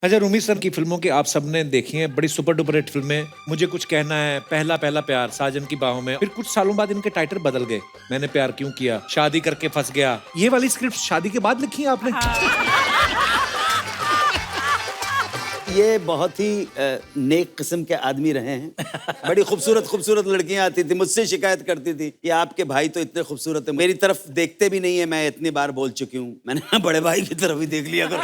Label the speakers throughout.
Speaker 1: अच्छा, रूमी सर की फिल्मों की आप सबने देखी हैं, बड़ी सुपर डुपर हिट फिल्में। मुझे कुछ कहना है, पहला पहला प्यार, साजन की बाहों में। फिर कुछ सालों बाद इनके टाइटल बदल गए। मैंने प्यार क्यों किया, शादी करके फंस गया। ये वाली स्क्रिप्ट शादी के बाद लिखी है आपने?
Speaker 2: ये बहुत ही नेक किस्म के आदमी रहे हैं। बड़ी खूबसूरत खूबसूरत लड़कियां आती थी, मुझसे शिकायत करती थी कि आपके भाई तो इतने खूबसूरत है, मेरी तरफ देखते भी नहीं है। मैं इतनी बार बोल चुकी हूँ, मैंने बड़े भाई की तरफ ही देख लिया करो।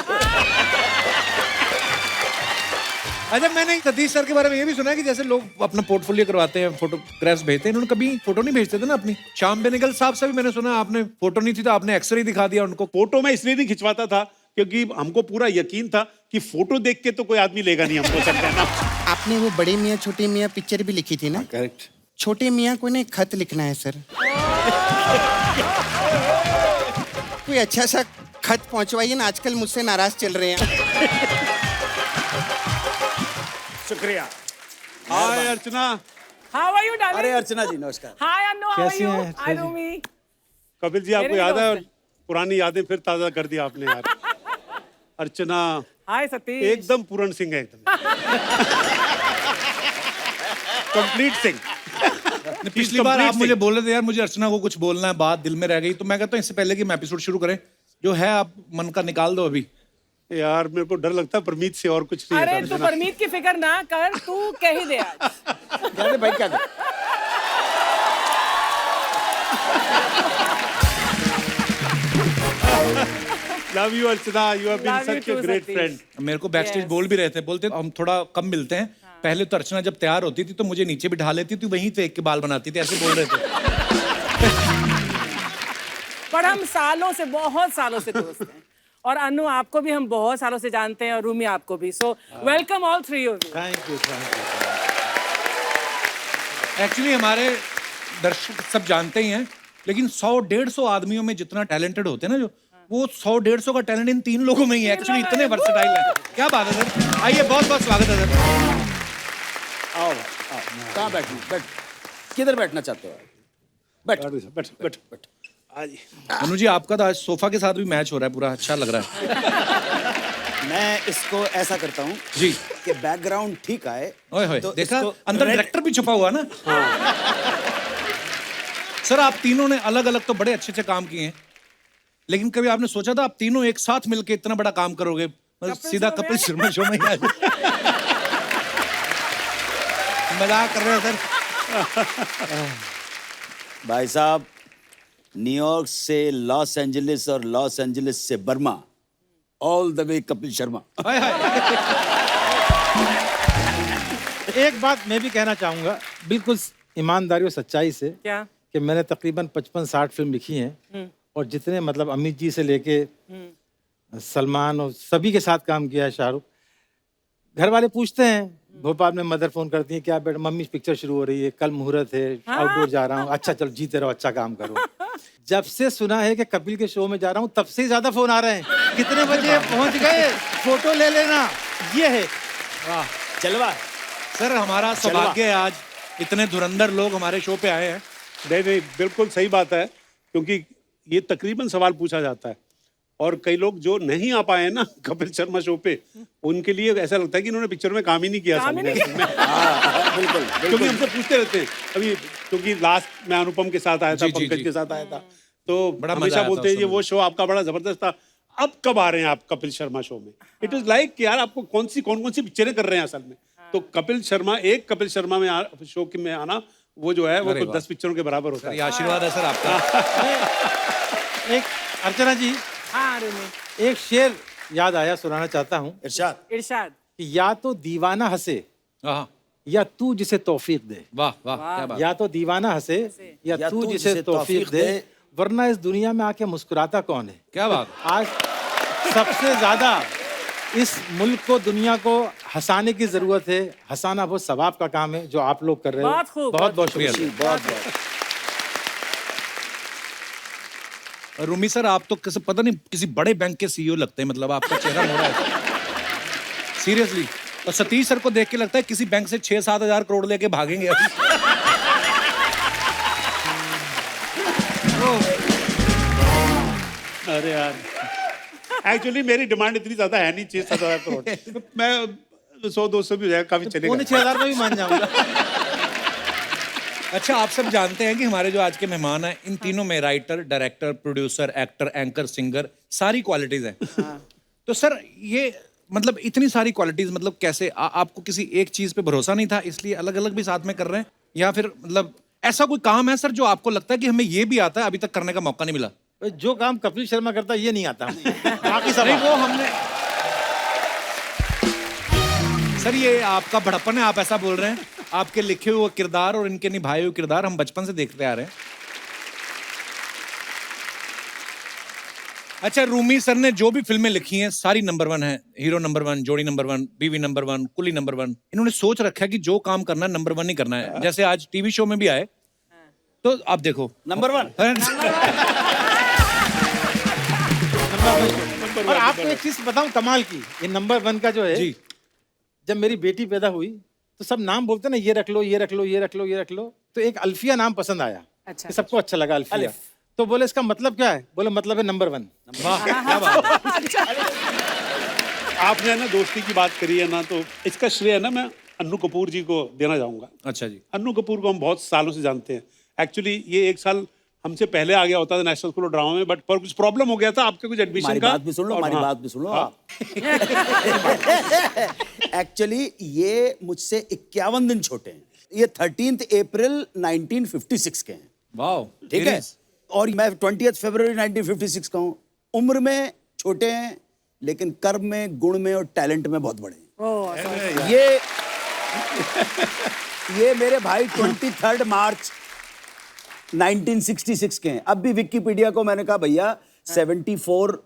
Speaker 1: अच्छा, मैंने सतीश सर के बारे में ये भी सुना है कि जैसे लोग अपना पोर्टफोलियो करवाते हैं, फोटोग्राफ्स भेजते हैं, इन्होंने कभी फोटो नहीं भेजते थे ना अपनी। श्याम बेनेगल साहब से भी मैंने सुना आपने फोटो नहीं थी तो आपने एक्सरे ही दिखा दिया उनको।
Speaker 3: फोटो मैं इसलिए नहीं खिंचवाता था क्योंकि हमको पूरा यकीन था कि फोटो देख के तो कोई आदमी लेगा नहीं हमको, सब कहना।
Speaker 4: आपने वो बड़े मियाँ छोटे मियाँ पिक्चर भी लिखी थी ना?
Speaker 2: करेक्ट।
Speaker 4: छोटे मियाँ को ने खत लिखना है सर। कोई अच्छा सा खत पहुंचवाइए ना, आजकल मुझसे नाराज चल रहे हैं।
Speaker 2: शुक्रिया।
Speaker 3: हाय अर्चना।
Speaker 5: How are you, darling?
Speaker 2: अरे अर्चना जी नमस्कार।
Speaker 5: Hi, Annu. How are you? Hi, Rumi.
Speaker 3: Kapil ji, आपको
Speaker 5: मेरे
Speaker 3: याद है
Speaker 5: दोस्त हैं।
Speaker 3: पुरानी यादें फिर ताजा कर दिया आपने यार। अर्चना
Speaker 5: Hi, Satish.
Speaker 3: एकदम पूर्ण सिंह है, एकदम कंप्लीट सिंह।
Speaker 1: पिछली बार आप मुझे बोल रहे थे यार मुझे अर्चना को कुछ बोलना है, बात दिल में रह गई, तो मैं कहता हूँ इससे पहले कि हम एपिसोड शुरू करें, जो है आप मन का निकाल दो अभी।
Speaker 3: यार मेरे को डर लगता है परमीत से और कुछ नहीं है
Speaker 5: अरे तू
Speaker 3: अर्चना।
Speaker 5: परमीत की फिक्र ना कर, तू कह ही दे आज।
Speaker 2: क्या रे भाई, क्या कर?
Speaker 3: Love you Archana, you have been
Speaker 5: Love you
Speaker 3: such a
Speaker 5: too,
Speaker 3: great
Speaker 5: Satish.
Speaker 3: Friend.
Speaker 1: मेरे को बैक स्टेज
Speaker 5: Yes.
Speaker 1: बोल भी रहे थे, बोलते हम थोड़ा कम मिलते हैं। पहले तो अर्चना जब तैयार होती थी तो मुझे नीचे बिठा लेती थी, वहीं फेंक के बाल बनाती थी, ऐसे बोल रहे थे।
Speaker 5: पर हम सालों से, बहुत सालों से दोस्त हैं। और अनु, आपको भी हम बहुत सालों से जानते हैं और रूमी आपको भी। So welcome all three of you.
Speaker 1: Thank you, thank you. Actually हमारे दर्शक सब जानते ही हैं, लेकिन 100-150 आदमियों में जितना टैलेंटेड होते हैं ना, जो वो 100-150 का टैलेंट इन 3 लोगों में ही है। एक्चुअली इतने वर्सेटाइल हैं। क्या बात है सर, आइए, बहुत बहुत स्वागत है सर।
Speaker 2: आओ आओ, कहाँ बैठना? बैठ, किधर बैठना चाहते हो? बैठ
Speaker 3: बैठ बैठ बैठ। आज
Speaker 1: अनु जी, आपका तो आज सोफा के साथ भी मैच हो रहा है, पूरा अच्छा लग रहा है।
Speaker 2: मैं इसको ऐसा करता हूँ
Speaker 1: जी,
Speaker 2: कि बैकग्राउंड ठीक आए।
Speaker 1: ओए होए,
Speaker 2: तो
Speaker 1: देखा
Speaker 2: इसको
Speaker 1: अंदर
Speaker 2: red-
Speaker 1: डायरेक्टर भी छुपा हुआ ना। सर, आप तीनों ने अलग अलग तो बड़े अच्छे अच्छे काम किए हैं, लेकिन कभी आपने सोचा था आप तीनों एक साथ मिलके इतना बड़ा काम करोगे? मतलब सीधा कपिल शर्मा शो में ही आ जाए। मजाक कर रहे हो सर?
Speaker 2: भाई साहब, न्यूयॉर्क से लॉस एंजलिस और लॉस एंजलिस से Burma, all the way Kapil Sharma.
Speaker 1: Hi hi.
Speaker 6: एक बात मैं भी कहना चाहूंगा बिल्कुल ईमानदारी और सच्चाई से
Speaker 5: क्या?
Speaker 6: कि मैंने तकरीबन 55-60 फिल्म लिखी हैं और जितने मतलब अमित जी से लेके सलमान और सभी के साथ काम किया है, शाहरुख। घर वाले पूछते हैं, भोपाल में मदर फोन करती है, क्या बेटा मम्मी पिक्चर शुरू हो रही है, कल मुहूर्त है, आउटडोर जा रहा हूँ। अच्छा चलो जीते रहो, अच्छा काम करो। जब से सुना है कि कपिल के शो में जा रहा हूँ, तब से ही ज्यादा फोन आ रहे हैं। कितने बजे पहुंच गए, फोटो ले लेना, ये है।
Speaker 2: चलवा।
Speaker 1: सर, हमारा सौभाग्य है आज इतने धुरंधर लोग हमारे शो पे आए हैं।
Speaker 3: नहीं नहीं, बिल्कुल सही बात है, क्योंकि ये तकरीबन सवाल पूछा जाता है और कई लोग जो नहीं आ पाए हैं ना कपिल शर्मा शो पे, उनके लिए ऐसा लगता है कि इन्होंने पिक्चर में काम ही नहीं किया।
Speaker 5: काम ही नहीं
Speaker 3: सामने।
Speaker 2: बिल्कुल
Speaker 3: क्योंकि हमसे पूछते रहते हैं अभी, क्योंकि लास्ट में अनुपम के साथ आया था,
Speaker 1: जी, जी,
Speaker 3: पंकज
Speaker 1: जी।
Speaker 3: के साथ आया था, तो
Speaker 1: बड़ा मजा
Speaker 3: हमेशा
Speaker 1: आया था
Speaker 3: बोलते हैं
Speaker 1: उस
Speaker 3: ये
Speaker 1: समय।
Speaker 3: वो शो आपका बड़ा जबरदस्त था, अब कब आ रहे हैं आप कपिल शर्मा शो में? इट इज लाइक यार आपको कौन कौन सी पिक्चरें कर रहे हैं असल में। तो कपिल शर्मा में शो के में आना, वो जो है वो
Speaker 1: अरे
Speaker 3: तो
Speaker 1: वाह।
Speaker 3: 10 पिक्चरों के बराबर होता
Speaker 1: ये
Speaker 3: है।
Speaker 1: आशीर्वाद है सर आपका।
Speaker 6: एक अर्चना जी,
Speaker 5: हाँ रूमी,
Speaker 6: एक शेर याद आया, सुनाना चाहता हूँ
Speaker 2: इरशाद।
Speaker 5: इरशाद।
Speaker 6: कि या तो दीवाना हंसे
Speaker 1: हाँ,
Speaker 6: या तू जिसे तौफीक दे।
Speaker 1: वाह वाह, क्या बात।
Speaker 6: या तो दीवाना हंसे या तू जिसे तौफीक दे, वरना इस दुनिया में आके मुस्कुराता कौन है?
Speaker 1: क्या बात।
Speaker 6: आज सबसे ज्यादा इस मुल्क को, दुनिया को हंसाने की जरूरत है। हंसाना बहुत सवाब का काम है जो आप लोग कर रहे हो।
Speaker 5: बहुत खूब,
Speaker 6: बहुत बहुत
Speaker 1: शुक्रिया।
Speaker 6: शुक्रिया।
Speaker 2: बहुत बहुत।
Speaker 1: रूमी सर, आप तो किसी पता नहीं किसी बड़े बैंक के सीईओ लगते हैं, मतलब आपका चेहरा मोड़ा है सीरियसली। और सतीश सर को देख के लगता है किसी बैंक से 6-7 हजार करोड़ लेके भागेंगे अभी।
Speaker 3: अरे यार एक्चुअली मेरी डिमांड इतनी ज्यादा है नहीं, 6-7 करोड़। मैं 100-200 भी हो जाएगा, काफी चलेगा।
Speaker 6: 6,500 में भी मान जाऊंगा।
Speaker 1: अच्छा, आप सब जानते हैं कि हमारे जो आज के मेहमान हैं, इन तीनों में writer, director, producer, actor, anchor, singer, सारी क्वालिटीज हैं। तो सर ये मतलब इतनी सारी क्वालिटीज, मतलब कैसे आपको किसी एक चीज पे भरोसा नहीं था इसलिए अलग अलग भी साथ में कर रहे हैं, या फिर मतलब ऐसा कोई काम है सर जो आपको लगता है कि हमें ये भी आता है, अभी तक करने का मौका नहीं मिला?
Speaker 6: जो काम कपिल शर्मा करता है ये नहीं आता। बाकी सब
Speaker 1: नहीं, वो हमने सर, ये आपका बड़प्पन है, आप ऐसा बोल रहे हैं। आपके लिखे हुए किरदार और इनके निभाए हुए किरदार हम बचपन से देखते आ रहे हैं। अच्छा, रूमी सर ने जो भी फिल्में लिखी हैं सारी नंबर 1 है। हीरो नंबर 1, जोड़ी नंबर 1, बीवी नंबर 1, कुली नंबर 1। इन्होंने सोच रखा है कि जो काम करना है नंबर 1 ही करना है। जैसे आज टीवी शो में भी आए तो आप देखो
Speaker 2: नंबर 1।
Speaker 6: और आपको एक चीज बताऊं कमाल की, ये नंबर 1 का जो है
Speaker 1: जी।
Speaker 6: जब मेरी बेटी पैदा हुई तो सब नाम बोलते ना, ये रख लो, ये रख लो, ये रख लो, ये रख लो। तो एक अल्फिया नाम पसंद आया।
Speaker 5: अच्छा।
Speaker 6: कि सबको अच्छा लगा अल्फिया। तो बोले इसका मतलब क्या है? बोले मतलब है नंबर 1।
Speaker 1: वाह, क्या बात है।
Speaker 3: आपने ना दोस्ती की बात करी है ना, तो इसका श्रेय ना मैं अन्नू कपूर जी को देना चाहूंगा।
Speaker 1: अच्छा जी।
Speaker 3: अन्नू कपूर को हम बहुत सालों से जानते हैं। एक्चुअली ये 1 साल हमसे पहले आ गया होता था नेशनल स्कूल ऑफ ड्रामा में, बट पर कुछ प्रॉब्लम हो गया था आपके कुछ एडमिशन
Speaker 2: हमारी
Speaker 3: का।
Speaker 2: बात भी सुन लो,
Speaker 3: और
Speaker 2: हमारी
Speaker 3: हाँ,
Speaker 2: बात भी सुन लो
Speaker 3: हाँ।
Speaker 2: आप। एक्चुअली ये मुझसे 51 दिन छोटे हैं। ये 13 अप्रैल 1956 के हैं।
Speaker 1: वाह,
Speaker 2: ठीक है। और मैं 20 फरवरी 1956 का हूँ। उम्र में छोटे हैं लेकिन कर्म में, गुण में और टैलेंट में बहुत बड़े हैं।
Speaker 5: ओह,
Speaker 2: ये मेरे भाई 23 मार्च 1966 के हैं। अब भी विकिपीडिया को मैंने कहा भैया 74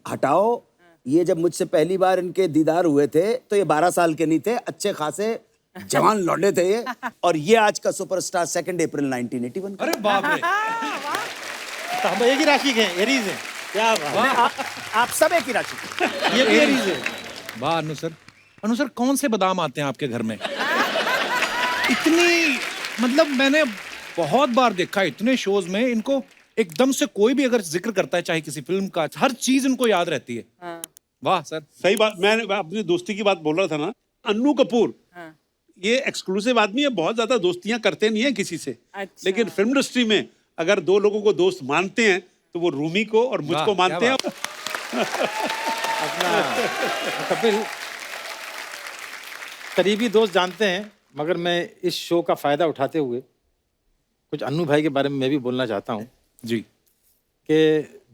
Speaker 2: हटाओ। ये जब मुझसे पहली बार इनके दीदार हुए थे तो ये 12 साल के नहीं थे, अच्छे खासे जवान लौंडे थे ये। और ये आज का सुपरस्टार 2 अप्रैल 1981 का।
Speaker 1: अरे बाप रे।
Speaker 6: तो हम एक ही राशि के हैं, एरीज हैं। क्या बात।
Speaker 2: आप सब एक ही राशि के।
Speaker 6: ये भी एरीज है।
Speaker 1: वाह अनु सर। अनु सर, कौन से बादाम आते हैं आपके घर में? इतनी, मतलब मैंने बहुत बार देखा इतने शोज में इनको, एकदम से कोई भी अगर जिक्र करता है चाहे किसी फिल्म का, हर चीज इनको याद रहती है।
Speaker 5: हाँ।
Speaker 1: वाह सर।
Speaker 3: सही बात। मैं अपनी दोस्ती की बात बोल रहा था ना, अन्नू कपूर
Speaker 5: हाँ।
Speaker 3: ये एक्सक्लूसिव आदमी है, बहुत ज्यादा दोस्तियां करते नहीं है किसी से।
Speaker 5: अच्छा।
Speaker 3: लेकिन फिल्म इंडस्ट्री में अगर 2 लोगों को दोस्त मानते हैं तो वो रूमी को और मुझको
Speaker 1: वाह,
Speaker 3: मानते
Speaker 1: क्या
Speaker 3: हैं।
Speaker 6: अपना कपिल करीबी दोस्त जानते हैं, मगर मैं इस शो का फायदा उठाते हुए कुछ अन्नू भाई के बारे में मैं भी बोलना चाहता हूँ
Speaker 1: जी।
Speaker 6: कि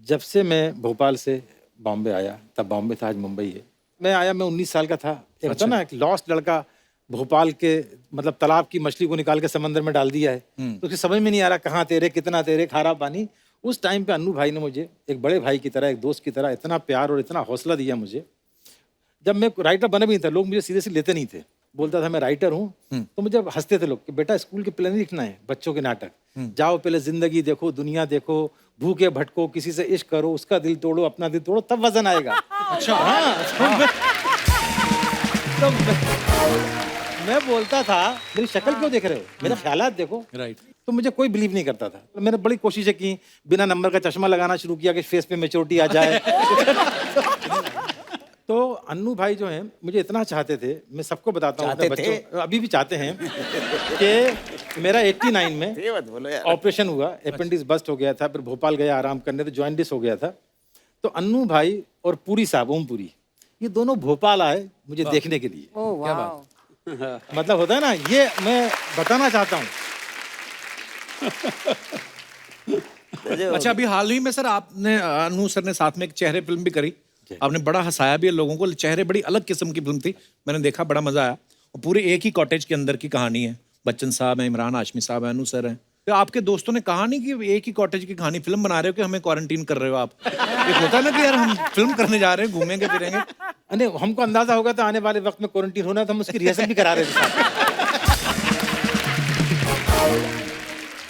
Speaker 6: जब से मैं भोपाल से बॉम्बे आया, तब बॉम्बे था, आज मुंबई है। मैं आया, मैं 19 साल का था। एक होता ना, एक लॉस्ट लड़का भोपाल के मतलब तालाब की मछली को निकाल के समंदर में डाल दिया है, तो उसकी समझ में नहीं आ रहा कहाँ तेरे, कितना तेरे, खारा पानी। उस टाइम पे अन्नू भाई ने मुझे एक बड़े भाई की तरह, एक दोस्त की तरह इतना प्यार और इतना हौसला दिया मुझे। जब मैं राइटर बना भी नहीं था, लोग मुझे सीरियसली लेते नहीं थे। बोलता था मैं राइटर हूँ, तो मुझे हंसते थे लोग कि बेटा स्कूल के प्ले नहीं लिखना है, बच्चों के नाटक। जाओ पहले जिंदगी देखो, दुनिया देखो, भूखे भटको, किसी से इश्क करो, उसका दिल तोड़ो, अपना दिल तोड़ो, तब वजन आएगा। अच्छा। हाँ। तो मैं बोलता था मेरी शक्ल क्यों देख रहे हो, मेरे ख्यालात देखो।
Speaker 1: राइट।
Speaker 6: तो मुझे कोई बिलीव नहीं करता था। तो मैंने बड़ी कोशिशें की, बिना नंबर का चश्मा लगाना शुरू किया कि फेस पे मैच्योरिटी आ जाए। तो अन्नू भाई जो हैं मुझे इतना चाहते थे, मैं सबको बताता हूँ अपने बच्चों, अभी भी चाहते हैं कि मेरा 89 में ऑपरेशन हुआ, अपेंडिक्स बस्ट हो गया था, फिर भोपाल गया आराम करने, तो जॉइंटिस हो गया था। तो अन्नू भाई और पुरी साहब, ओम पुरी, ये दोनों भोपाल आए मुझे देखने के लिए।
Speaker 5: ओह, वाह।
Speaker 6: मतलब होता है ना, ये मैं बताना चाहता हूँ।
Speaker 1: अच्छा, अभी हाल ही में सर आपने, अनु सर ने साथ में एक चेहरे फिल्म भी करी, आपने बड़ा हंसाया भी है लोगों को। चेहरे बड़ी अलग किस्म की फिल्म थी, मैंने देखा, बड़ा मजा आया। और पूरे एक ही कॉटेज के अंदर की कहानी है। बच्चन साहब हैं, इमरान हाशमी साहब हैं, अनु सर हैं। तो आपके दोस्तों ने कहा नहीं कि एक ही कॉटेज की कहानी फिल्म बना रहे हो कि हमें क्वारंटीन कर रहे हो आप? एक होता है ना कि यार हम फिल्म करने जा रहे हैं, घूमेंगे फिरेंगे।
Speaker 6: अरे हमको अंदाजा होगा तो आने वाले वक्त में क्वारंटीन होना, तो हम उसकी रिहर्सल भी करा रहे थे।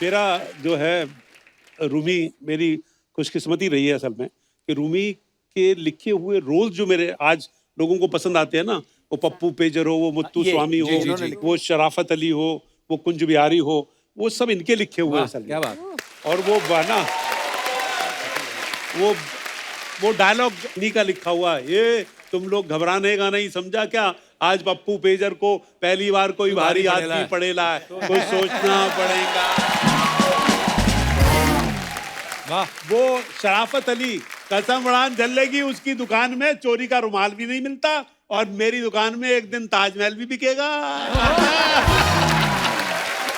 Speaker 3: मेरा जो है रूमी, मेरी खुशकिस्मती रही है असल में कि रूमी के लिखे हुए रोल जो मेरे आज लोगों को पसंद आते हैं ना, वो पप्पू पेजर हो, वो मुत्तू स्वामी हो, वो शराफत अली हो, वो कुंज बिहारी हो, वो सब इनके लिखे हुए हैं असल में।
Speaker 1: क्या बात।
Speaker 3: और वो बना, वो वो डायलॉग नी का लिखा हुआ है, ये तुम लोग घबराने का नहीं, समझा क्या? आज पप्पू पेजर को पहली बार कोई भारी आदमी पड़ेला है, कुछ सोचना पड़ेगा।
Speaker 1: वाह।
Speaker 3: वो शराफत अली कसम उड़ान जलेगी, उसकी दुकान में चोरी का रुमाल भी नहीं मिलता और मेरी दुकान में एक दिन ताजमहल भी बिकेगा।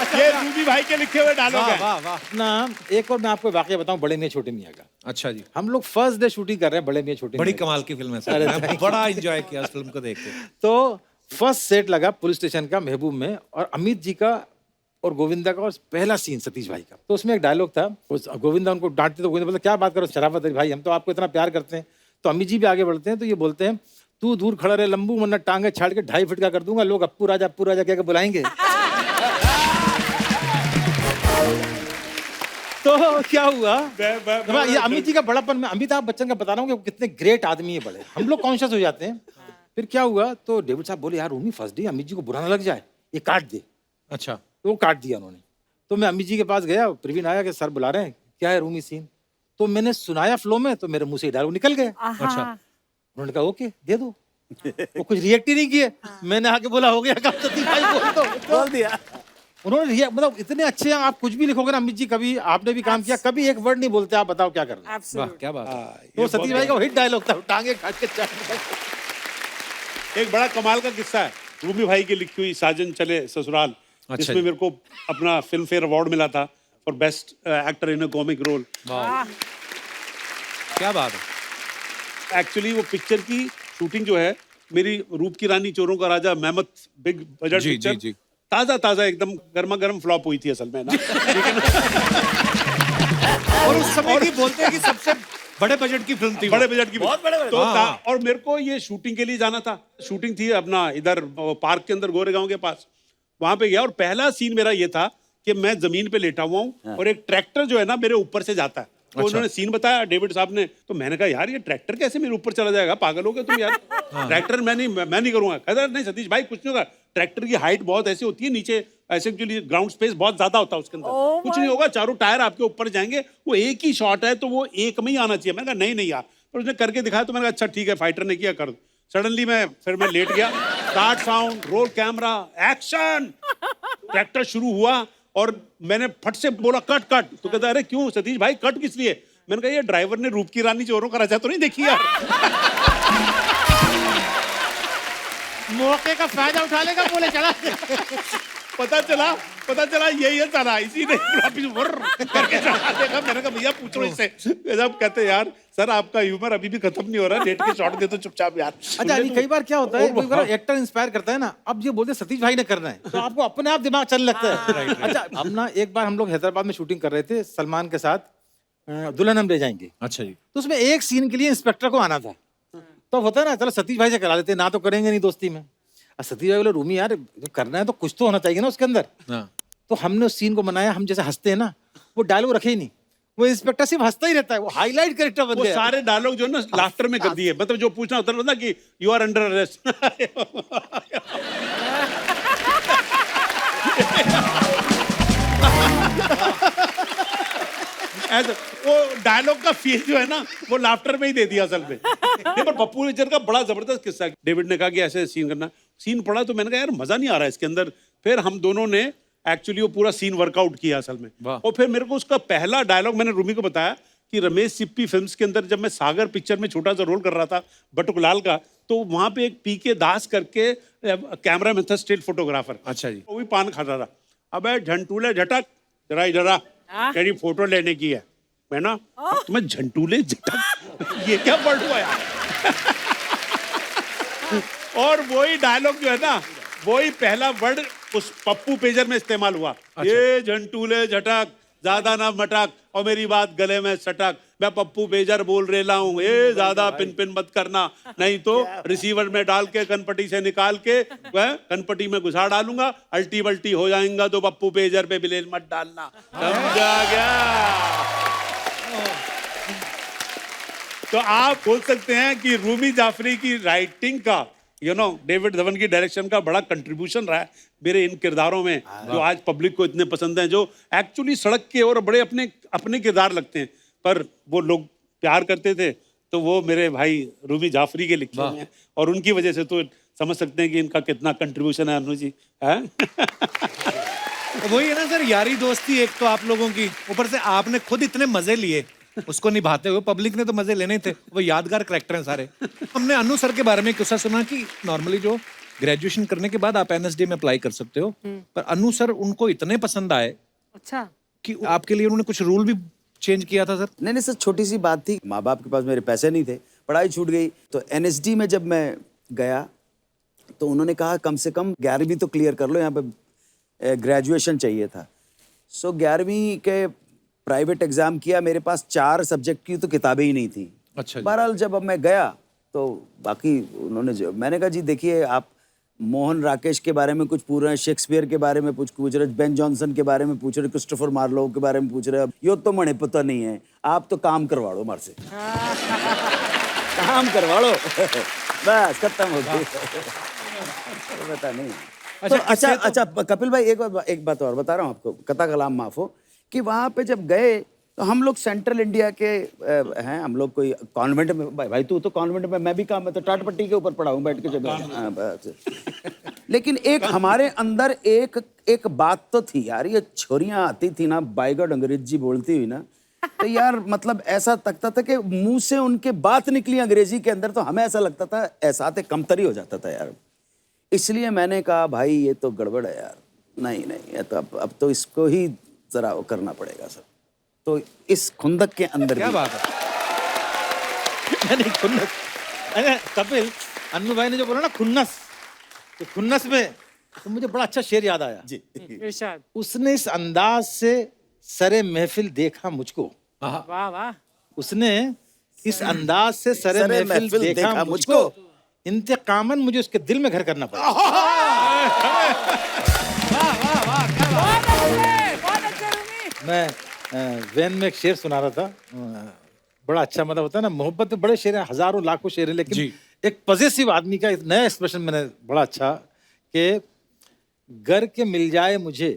Speaker 3: ये रूबी भाई के लिखे हुए डायलॉग
Speaker 1: वाह
Speaker 3: है।
Speaker 1: वाह वाह।
Speaker 6: ना एक और मैं आपको वाकया बताऊं बड़े मियां छोटे मियां का।
Speaker 1: अच्छा जी,
Speaker 6: हम लोग फर्स्ट डे शूटिंग कर रहे हैं बड़े मियां छोटे
Speaker 1: बड़ी
Speaker 6: मियां का।
Speaker 1: कमाल की फिल्म है सर, मैं बड़ा एंजॉय किया इस फिल्म को देख के।
Speaker 6: तो फर्स्ट सेट लगा पुलिस स्टेशन का महबूब में, और अमित जी का और गोविंदा का और पहला सीन सतीश भाई का। तो उसमें एक डायलॉग था, गोविंदा उनको डांटते तो गोविंदा बोलते क्या बात करो शराफत अली भाई, हम तो आपको इतना प्यार करते हैं। तो अमित जी भी आगे बढ़ते हैं तो ये बोलते हैं, तू दूर खड़ा रहे लंबू, वरना टांगे छाड़ के 2.5 फीट का कर दूंगा, लोग अप्पू राजा कह के बुलाएंगे। तो क्या हुआ, ये अमित जी का बड़ापन, मैं अमिताभ बच्चन का बता रहा हूँ कि वो कितने ग्रेट आदमी है बड़े, हम लोग कॉन्शियस हो जाते हैं। फिर क्या हुआ, तो डेविड साहब बोले यार रूमी फर्स्ट डे अमित जी को बुरा ना लग जाए, ये काट दे।
Speaker 1: अच्छा,
Speaker 6: तो वो काट दिया उन्होंने। तो मैं अमित जी के पास गया, प्रवीण आया कि सर बुला रहे हैं, क्या है रूमी सीन? तो मैंने सुनाया फ्लो में, तो मेरे मुंह से डायलॉग निकल गया।
Speaker 1: अच्छा।
Speaker 6: उन्होंने कहा ओके दे दो। वो कुछ रिएक्ट ही नहीं किए। मैंने आके बोला हो गया काम, सतीश भाई बोल दो।
Speaker 2: बोल दिया।
Speaker 6: उन्होंने मतलब इतने अच्छे हैं, आप कुछ भी लिखोगे ना अमित जी, कभी आपने भी काम किया, कभी एक वर्ड नहीं बोलते, आप बताओ क्या करना।
Speaker 1: वाह क्या बात है।
Speaker 6: तो सतीश भाई का हिट डायलॉग था, टांगे काट के चाट।
Speaker 3: एक बड़ा कमाल का किस्सा है, रूमी भाई की लिखी हुई साजन चले ससुराल,
Speaker 1: अच्छा
Speaker 3: जिसमें
Speaker 1: जी।
Speaker 3: मेरे को अपना फिल्म फेयर अवार्ड मिला था for best actor in a comic role.
Speaker 1: क्या बात है।
Speaker 3: एक्चुअली वो पिक्चर की शूटिंग जो है, मेरी रूप की रानी चोरों का राजा मेहमत बिग बजट
Speaker 1: जी,
Speaker 3: पिक्चर,
Speaker 1: जी, जी।
Speaker 3: ताजा एकदम गर्मा गर्म फ्लॉप हुई थी असल में ना।
Speaker 1: और उस समय भी बोलते हैं कि सबसे बड़े बजट की फिल्म थी वो।
Speaker 3: बड़े बजट की
Speaker 2: बहुत बड़े-बड़े।
Speaker 3: तो
Speaker 1: हाँ।
Speaker 3: और मेरे को ये शूटिंग के लिए जाना था, शूटिंग थी अपना इधर पार्क के अंदर गोरेगांव के पास, वहां पे गया और पहला सीन मेरा ये था कि मैं जमीन पे लेटा हुआ हूँ और एक ट्रैक्टर जो है ना मेरे ऊपर से जाता है। तो उन्होंने सीन बताया डेविड साहब ने, तो मैंने कहा यार ये ट्रैक्टर कैसे मेरे ऊपर चला जाएगा, पागल हो गए तुम यार। ट्रैक्टर मैं नहीं करूंगा। कहता नहीं सतीश भाई कुछ नहीं होगा, ट्रैक्टर की हाइट बहुत ऐसी होती है, नीचे ऐसे एक्चुअली ग्राउंड स्पेस बहुत ज्यादा होता है उसके अंदर, कुछ नहीं होगा, चारों टायर आपके ऊपर जाएंगे, वो एक ही शॉट है तो वो एक में ही आना चाहिए। मैंने कहा नहीं यार, पर उसने करके दिखाया तो मैंने कहा अच्छा ठीक है, फाइटर ने किया, कर दो। सडनली मैं लेट गया, start sound, roll camera, action, tractor शुरू हुआ और मैंने फट से बोला कट कट। तो कहता अरे क्यों सतीश भाई कट किस लिए? मैंने कहा ये ड्राइवर ने रूप की रानी चोरों का राजा तो नहीं देखी यार।
Speaker 6: मौके का फायदा उठा लेगा, बोले चला।
Speaker 3: पता चला यही है सारा, इसी ने करके चढ़ा देखा। मैंने कहा भैया पूछो इससे। जब कहते यार सर आपका ह्यूमर अभी भी खत्म नहीं हो रहा, लेट के शॉट दे तो चुपचाप यार।
Speaker 6: अच्छा अली, कई बार क्या होता है, कोई बार एक्टर इंस्पायर करता है ना, अब ये बोलते सतीश भाई ने करना है, तो आपको अपने आप दिमाग चलने लगता है। अच्छा अब ना एक बार हम लोग हैदराबाद में शूटिंग कर रहे थे सलमान के साथ, दुल्हन हम ले जाएंगे।
Speaker 1: अच्छा जी।
Speaker 6: तो उसमें एक सीन के लिए इंस्पेक्टर को आना था, तो होता है ना चलो सतीश भाई से करा लेते, ना तो करेंगे नहीं दोस्ती में। और सतीश भाई बोले रूमी यार जो करना है तो कुछ तो होना चाहिए ना उसके अंदर।
Speaker 1: हाँ।
Speaker 6: तो हमने उस सीन को बनाया, हम जैसे हंसते हैं ना, वो डायलॉग रखे ही नहीं, वो इंस्पेक्टर सिर्फ हंसता ही रहता है, वो हाईलाइट कैरेक्टर बन
Speaker 3: वो
Speaker 6: गया।
Speaker 3: सारे डायलॉग जो है ना लाफ्टर में कर दिए, मतलब जो पूछना होता है कि यू आर अंडर अरेस्ट। ऐसा वो डायलॉग का फील जो है ना वो लाफ्टर में ही दे दिया असल में। नहीं पर पप्पू नेचर का बड़ा जबरदस्त किस्सा है। डेविड ने कहा कि ऐसे सीन करना, सीन पड़ा तो मैंने कहा यार मजा नहीं आ रहा है इसके अंदर। फिर हम दोनों ने एक्चुअली वो पूरा सीन वर्कआउट किया असल में। और फिर मेरे को उसका पहला डायलॉग मैंने रूमी को बताया कि रमेश सिप्पी फिल्म्स के अंदर जब मैं सागर पिक्चर में छोटा सा रोल कर रहा था बटुकलाल का, तो वहां पे एक पीके दास करके कैमरा मैन था, स्टिल फोटोग्राफर।
Speaker 1: अच्छा जी।
Speaker 3: वो भी पान खा रहा था। अबे झंटूले झटक जरा इधर आ, तेरी फोटो लेने की है। मैं ना तुम्हें झंटूले झटक ये क्या वर्ड हुआ यार। और वही डायलॉग जो है ना वही पहला वर्ड उस पप्पू पेजर में इस्तेमाल हुआ। ये झंटूले झटक ज्यादा ना मटक और मेरी बात गले में सटक, मैं पप्पू पेजर बोल रेला हूँ, ये ज्यादा पिन पिन मत करना, नहीं तो रिसीवर में डाल के कनपटी से निकाल के वह कनपटी में घुसा डालूंगा, अल्टी बल्टी हो जाएगा तो पप्पू पेजर पे ब्लेड मत डालना, समझा गया। तो आप बोल सकते हैं कि रूमी जाफरी की राइटिंग का डेविड धवन की डायरेक्शन का बड़ा कंट्रीब्यूशन रहा है मेरे इन किरदारों में, जो आज पब्लिक को इतने पसंद हैं, जो एक्चुअली सड़क के और बड़े अपने अपने किरदार लगते हैं, पर वो लोग प्यार करते थे तो वो मेरे भाई रूमी जाफरी के लिखे हुए हैं और उनकी वजह से तो समझ सकते हैं कि इनका कितना कंट्रीब्यूशन है अनु जी है।
Speaker 1: वही है ना सर, यारी दोस्ती एक तो आप लोगों की, ऊपर से आपने खुद इतने मजे लिए उसको निभाते हुए, पब्लिक ने तो मजे लेने ही थे। वो यादगार कैरेक्टर हैं सारे। हमने अनु सर के बारे में किस्सा सुना कि नॉर्मली जो ग्रेजुएशन करने के बाद आप एनएसडी में अप्लाई कर सकते हो, पर अनु सर उनको इतने पसंद आए
Speaker 5: अच्छा
Speaker 1: कि आपके लिए उन्होंने कुछ रूल भी चेंज किया था सर।
Speaker 2: नहीं सर, छोटी सी बात थी। माँ बाप के पास मेरे पैसे नहीं थे, पढ़ाई छूट गई, तो एनएसडी में जब मैं गया तो उन्होंने कहा कम से कम 11वीं तो क्लियर कर लो, यहाँ पे ग्रेजुएशन चाहिए था। सो 11वीं के प्राइवेट एग्जाम किया, मेरे पास 4 सब्जेक्ट की तो किताबें ही नहीं थी।
Speaker 1: अच्छा जी।
Speaker 2: बहरहाल जब अब मैं गया तो बाकी उन्होंने मैंने कहा जी देखिए, आप मोहन राकेश के बारे में कुछ पूछ रहे हैं, शेक्सपियर के बारे में कुछ पूछ रहे, बेन जॉनसन के बारे में पूछ रहे, क्रिस्टोफर मार्लो के बारे में पूछ रहे, अब यो तो मने पता नहीं है, आप तो काम करवा लो हमारे से। काम करवा लो बस खत्म हो गई। पता नहीं। तो अच्छा कपिल भाई, एक बात और बता रहा हूँ आपको, कथा कलाम माफ हो, कि वहाँ पे जब गए तो हम लोग सेंट्रल इंडिया के हैं, हम लोग कोई कॉन्वेंट में, भाई तू तो कॉन्वेंट में, मैं भी काम में तो टाटपट्टी के ऊपर पढ़ा हूँ बैठ के जगह। लेकिन एक हमारे अंदर एक बात तो थी यार, ये छोरियां आती थी ना बायगड अंग्रेजी बोलती हुई ना, तो यार मतलब ऐसा लगता था कि मुंह से उनके बात निकली अंग्रेजी के अंदर, तो हमें ऐसा लगता था एहसास कमतरी हो जाता था यार। इसलिए मैंने कहा भाई ये तो गड़बड़ है यार, नहीं ये तो अब तो इसको ही जरा वो करना पड़ेगा सर। तो इस खुंदक के अंदर
Speaker 1: क्या
Speaker 2: भी-
Speaker 1: बात है।
Speaker 6: नहीं खुन्नस, अरे कपिल, अन्नू भाई ने जो बोला ना खुन्नस, तो खुन्नस में तो मुझे बड़ा अच्छा शेर याद आया
Speaker 2: जी।
Speaker 5: इरशाद।
Speaker 6: उसने इस अंदाज से सरे महफिल देखा मुझको,
Speaker 5: वाह वाह।
Speaker 6: उसने इस अंदाज से सरे
Speaker 2: सरे
Speaker 6: महफिल
Speaker 2: महफिल
Speaker 6: देखा
Speaker 2: देखा
Speaker 6: मुझको,
Speaker 2: मुझको।
Speaker 6: इंतकामन मुझे उसके दिल में घर करना पड़ा।
Speaker 5: बहुत अच्छे रूमी।
Speaker 6: मैं वैन में एक शेर सुना रहा था, बड़ा अच्छा मतलब होता है ना, मोहब्बत में बड़े शेर हैं, हजारों लाखों शेर हैं, लेकिन
Speaker 1: जी।
Speaker 6: एक पॉजिटिव आदमी का एक नया एक्सप्रेशन मैंने बड़ा अच्छा, कि घर के मिल जाए मुझे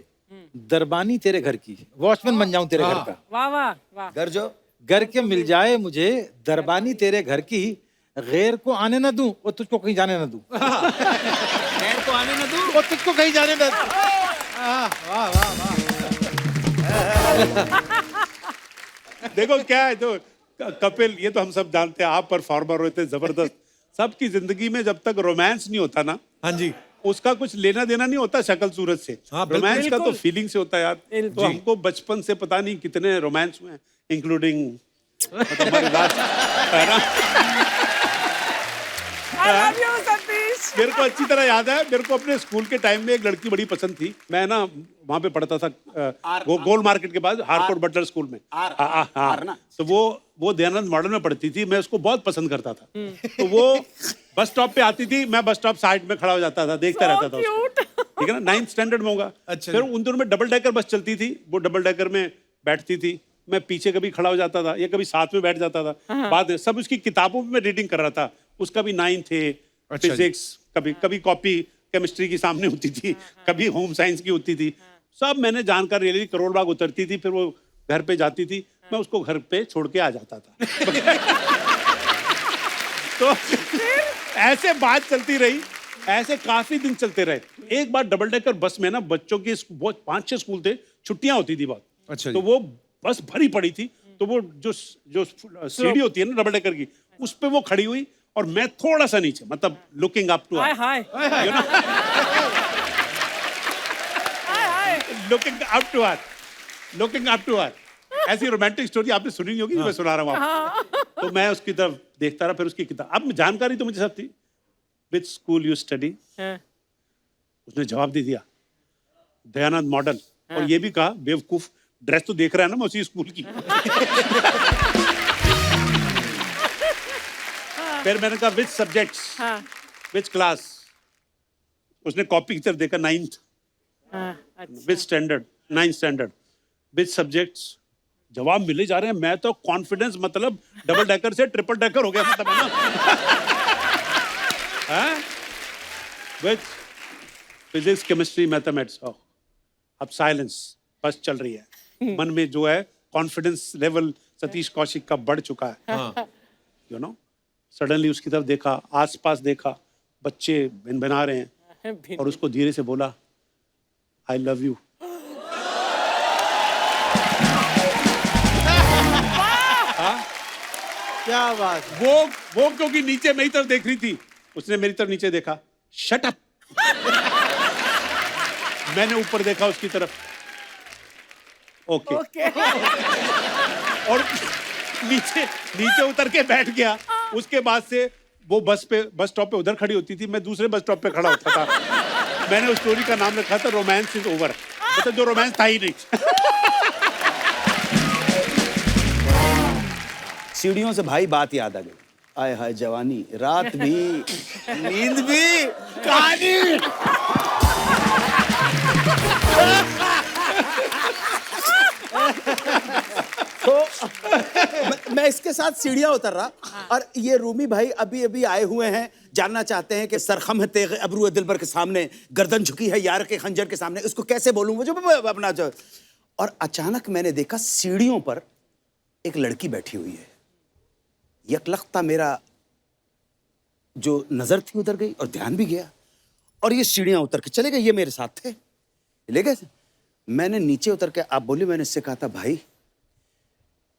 Speaker 6: दरबानी तेरे घर की, वॉचमैन बन जाऊं तेरे घर का।
Speaker 5: वाह वाह वाह।
Speaker 2: घर जो
Speaker 6: घर के मिल जाए मुझे दरबानी तेरे घर की, गैर को आने ना दूं और तुझको कहीं जाने ना दूं।
Speaker 2: खैर को आने न दूं।
Speaker 6: और तुझको कहीं जाने ना दूं। वाह वाह वाह।
Speaker 3: देखो क्या है, तो कपिल ये तो हम सब जानते हैं, आप परफॉर्मर होते जबरदस्त। सबकी जिंदगी में जब तक रोमांस नहीं होता ना,
Speaker 1: हाँ जी।
Speaker 3: उसका कुछ लेना देना नहीं होता शक्ल सूरत से।
Speaker 1: हाँ, बिल्कुल।
Speaker 3: रोमांस का तो
Speaker 5: बिल्कुल।
Speaker 3: फीलिंग से होता है यार। तो हमको बचपन से पता नहीं कितने रोमांस हुए हैं, इंक्लूडिंग हमारे लास्ट, है ना।
Speaker 5: I love you, Satish.
Speaker 3: मेरे को अच्छी तरह याद है, मेरे को अपने स्कूल के टाइम में एक लड़की बड़ी पसंद थी। मैं ना वहाँ पे पढ़ता था गोल मार्केट के बाद हारकोट बटलर स्कूल में। हाँ, तो वो दयानंद मॉडल में पढ़ती थी, मैं उसको बहुत पसंद करता था। तो वो बस स्टॉप पे आती थी, मैं बस स्टॉप साइड में खड़ा हो जाता था, देखता रहता था उसको। ठीक है ना, 9th स्टैंडर्ड में होगा।
Speaker 1: अच्छा।
Speaker 3: फिर उन दिनों में डबल डेकर बस चलती थी, वो डबल डेकर में बैठती थी, मैं पीछे कभी खड़ा हो जाता था या कभी साथ में बैठ जाता था। बाद में सब उसकी किताबों में मैं रीडिंग कर रहा था, उसका भी 9 थे,
Speaker 1: अच्छा जी।
Speaker 3: फिजिक्स, कभी कॉपी केमिस्ट्री की सामने होती थी, कभी होम साइंस की होती थी, सब मैंने जानकारी ले ली। करोल बाग उतरती थी, फिर वो घर पे जाती थी, मैं उसको घर पे छोड़ के आ जाता था। तो ऐसे बात चलती रही, ऐसे काफी दिन चलते रहे। एक बार डबल डेकर बस में ना, बच्चों के बहुत 5-6 स्कूल थे, छुट्टियां होती थी बहुत।
Speaker 1: अच्छा जी।
Speaker 3: तो वो बस भरी पड़ी थी, तो वो जो सीढ़ी होती है ना डबल डेकर की, उस पे वो खड़ी हुई और मैं थोड़ा सा नीचे, मतलब looking up to
Speaker 5: hi hi
Speaker 3: looking up to her. ऐसी रोमांटिक स्टोरी आपने सुनी नहीं होगी, मैं सुना रहा हूँ आपको। तो मैं उसकी तरफ देखता रहा, फिर उसकी किताब, अब जानकारी तो मुझे सब थी। विच स्कूल यू स्टडी, उसने जवाब दे दिया दयानंद मॉडल, और ये भी कहा बेवकूफ, ड्रेस तो देख रहा है ना मैं उसी स्कूल की। फिर मैंने कहा विच सब्जेक्ट्स, विच क्लास, उसने कॉपी की तरफ देखा 9th, विच स्टैंडर्ड, 9th स्टैंडर्ड, विच सब्जेक्ट्स, जवाब मिले जा रहे हैं। मैं तो कॉन्फिडेंस, मतलब डबल डेकर से ट्रिपल डेकर हो गया, मतलब है ना। विच फिजिक्स, केमिस्ट्री, मैथमेटिक्स। अब साइलेंस, बस चल रही है। मन में जो है कॉन्फिडेंस लेवल सतीश कौशिक का बढ़ चुका है। यू नो सडनली उसकी तरफ देखा, आसपास देखा, बच्चे भिनभिना रहे हैं और उसको धीरे से बोला आई लव यू।
Speaker 6: क्या बात।
Speaker 3: वो क्योंकि नीचे मेरी तरफ देख रही थी, उसने मेरी तरफ नीचे देखा, शट अप। मैंने ऊपर देखा उसकी तरफ, ओके और नीचे उतर के बैठ गया। उसके बाद से वो बस स्टॉप पे उधर खड़ी होती थी, मैं दूसरे बस स्टॉप पे खड़ा होता था। मैंने उस स्टोरी का नाम रखा था रोमांस इज ओवर, मतलब जो रोमांस था ही नहीं।
Speaker 2: सीढ़ियों से भाई बात याद आ गई। आय हाय जवानी, रात भी, नींद भी, कहानी। तो मैं इसके साथ सीढ़ियां उतर रहा और ये रूमी भाई अभी अभी आए हुए हैं, जानना चाहते हैं कि सरखम है तेग अबरू दिलबर के सामने, गर्दन झुकी है यार के खंजर के सामने, इसको कैसे बोलूं मुझे अपना जो। और अचानक मैंने देखा सीढ़ियों पर एक लड़की बैठी हुई है। यकलख्ता मेरा जो नजर थी उधर गई और ध्यान भी गया और ये सीढ़ियां उतर के चले गए। ये मेरे साथ थे, ले गए। मैंने नीचे उतर के, आप बोली, मैंने इससे कहा था भाई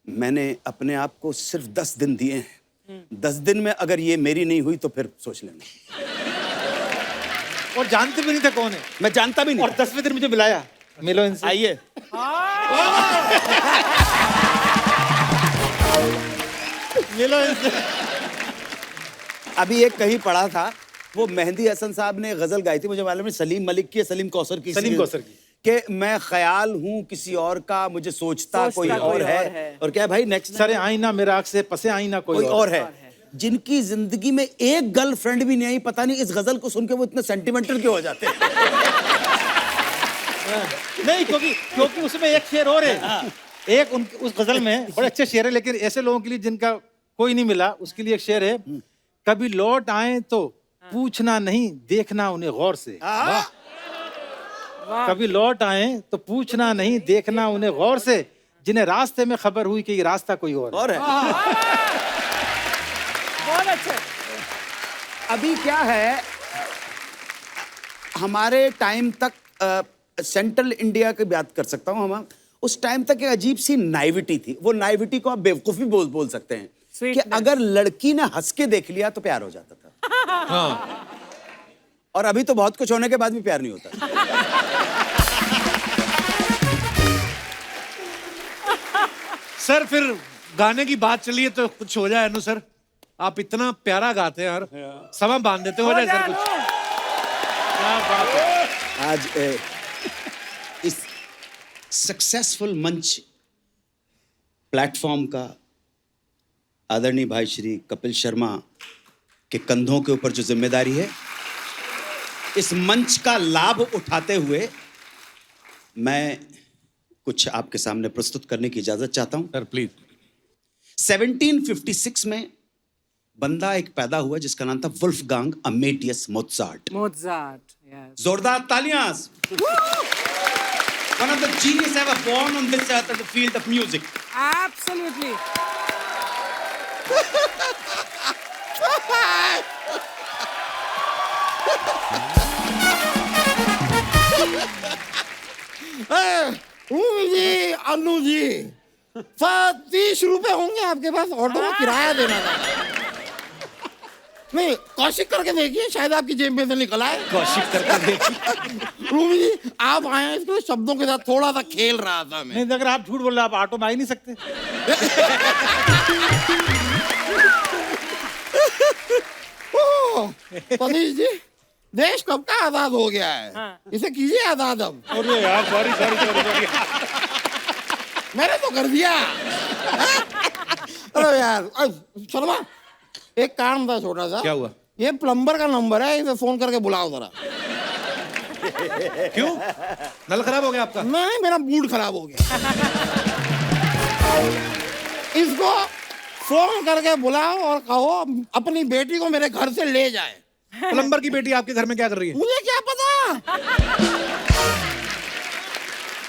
Speaker 2: मैंने अपने आप को सिर्फ 10 दिन दिए हैं, 10 दिन में अगर ये मेरी नहीं हुई तो फिर सोच लेना।
Speaker 6: और जानते भी नहीं थे कौन है।
Speaker 2: मैं जानता भी नहीं।
Speaker 6: और 10वें दिन मुझे बुलाया, मिलो इनसे।
Speaker 2: आइए।
Speaker 6: मिलो इनसे।
Speaker 2: अभी एक कहीं पढ़ा था, वो मेहंदी हसन साहब ने गजल गाई थी, मुझे मालूम है सलीम मलिक की, सलीम कौसर की, कि मैं ख्याल हूँ किसी और का, मुझे सोचता कोई और है। और क्या भाई नेक्स्ट?
Speaker 6: सरे आईना मेरा आँख से पसे आईना कोई
Speaker 2: और है। जिनकी जिंदगी में एक गर्लफ्रेंड भी नहीं आई, पता नहीं इस गजल को सुन के वो इतने सेंटिमेंटल क्यों हो जाते हैं।
Speaker 6: नहीं, क्योंकि उसमें एक शेर और है। एक उस गजल में बड़े अच्छे शेर है, लेकिन ऐसे लोगों के लिए जिनका कोई नहीं मिला, उसके लिए एक शेर है, कभी लौट आए तो पूछना नहीं, देखना उन्हें गौर से। कभी लौट आए तो पूछना नहीं, देखना उन्हें गौर से, जिन्हें रास्ते में खबर हुई कि ये रास्ता कोई और है।
Speaker 5: बहुत अच्छे।
Speaker 2: अभी क्या है, हमारे टाइम तक सेंट्रल इंडिया की बात कर सकता हूँ, हम उस टाइम तक एक अजीब सी नाइविटी थी। वो नाइविटी को आप बेवकूफी बोल सकते हैं कि अगर लड़की ने हंस के देख लिया तो प्यार हो जाता था। हाँ। और अभी तो बहुत कुछ होने के बाद भी प्यार नहीं होता।
Speaker 1: सर फिर गाने की बात चली है तो कुछ हो जाए। अनु सर, आप इतना प्यारा गाते हैं यार, समा बांध देते हो जाए सर कुछ। क्या बात है।
Speaker 2: आज इस सक्सेसफुल मंच प्लेटफॉर्म का आदरणीय भाई श्री कपिल शर्मा के कंधों के ऊपर जो जिम्मेदारी है, इस मंच का लाभ उठाते हुए मैं कुछ आपके सामने प्रस्तुत करने की इजाजत चाहता हूं।
Speaker 1: Sir please.
Speaker 2: 1756 में बंदा एक पैदा हुआ जिसका नाम था वुल्फगांग अमेडियस मोत्सार्ट।
Speaker 5: yes.
Speaker 2: जोरदार तालियां। One of the genius ever born on this earth in the field of music.
Speaker 5: Absolutely.
Speaker 4: जी, अनु जी, 30 रुपए होंगे आपके पास, ऑटो का किराया देना था। नहीं, कौशिक करके देखिए, शायद आपकी जेब में से निकल आए।
Speaker 2: कौशिक करके देखिए।
Speaker 4: रूमी जी, आप आए हैं, इसके शब्दों के साथ थोड़ा सा खेल रहा था मैं।
Speaker 6: नहीं, अगर आप झूठ बोल रहे, आप ऑटो में आ ही नहीं सकते।
Speaker 4: पनीश जी, देश कब का आजाद हो गया है? इसे कीजिए आजाद अब।
Speaker 3: अरे यार, सॉरी।
Speaker 4: मैंने तो कर दिया। अरे यार, शर्मा, एक काम था छोटा सा।
Speaker 1: क्या हुआ?
Speaker 4: ये प्लम्बर का नंबर है, इसे फोन करके बुलाओ जरा।
Speaker 1: क्यों? नल खराब हो गया आपका?
Speaker 4: नहीं, मेरा मूड खराब हो गया। इसको फोन करके बुलाओ और कहो अपनी बेटी को मेरे घर से ले जाए।
Speaker 1: प्लम्बर की बेटी आपके घर में क्या कर रही है?
Speaker 4: मुझे क्या पता।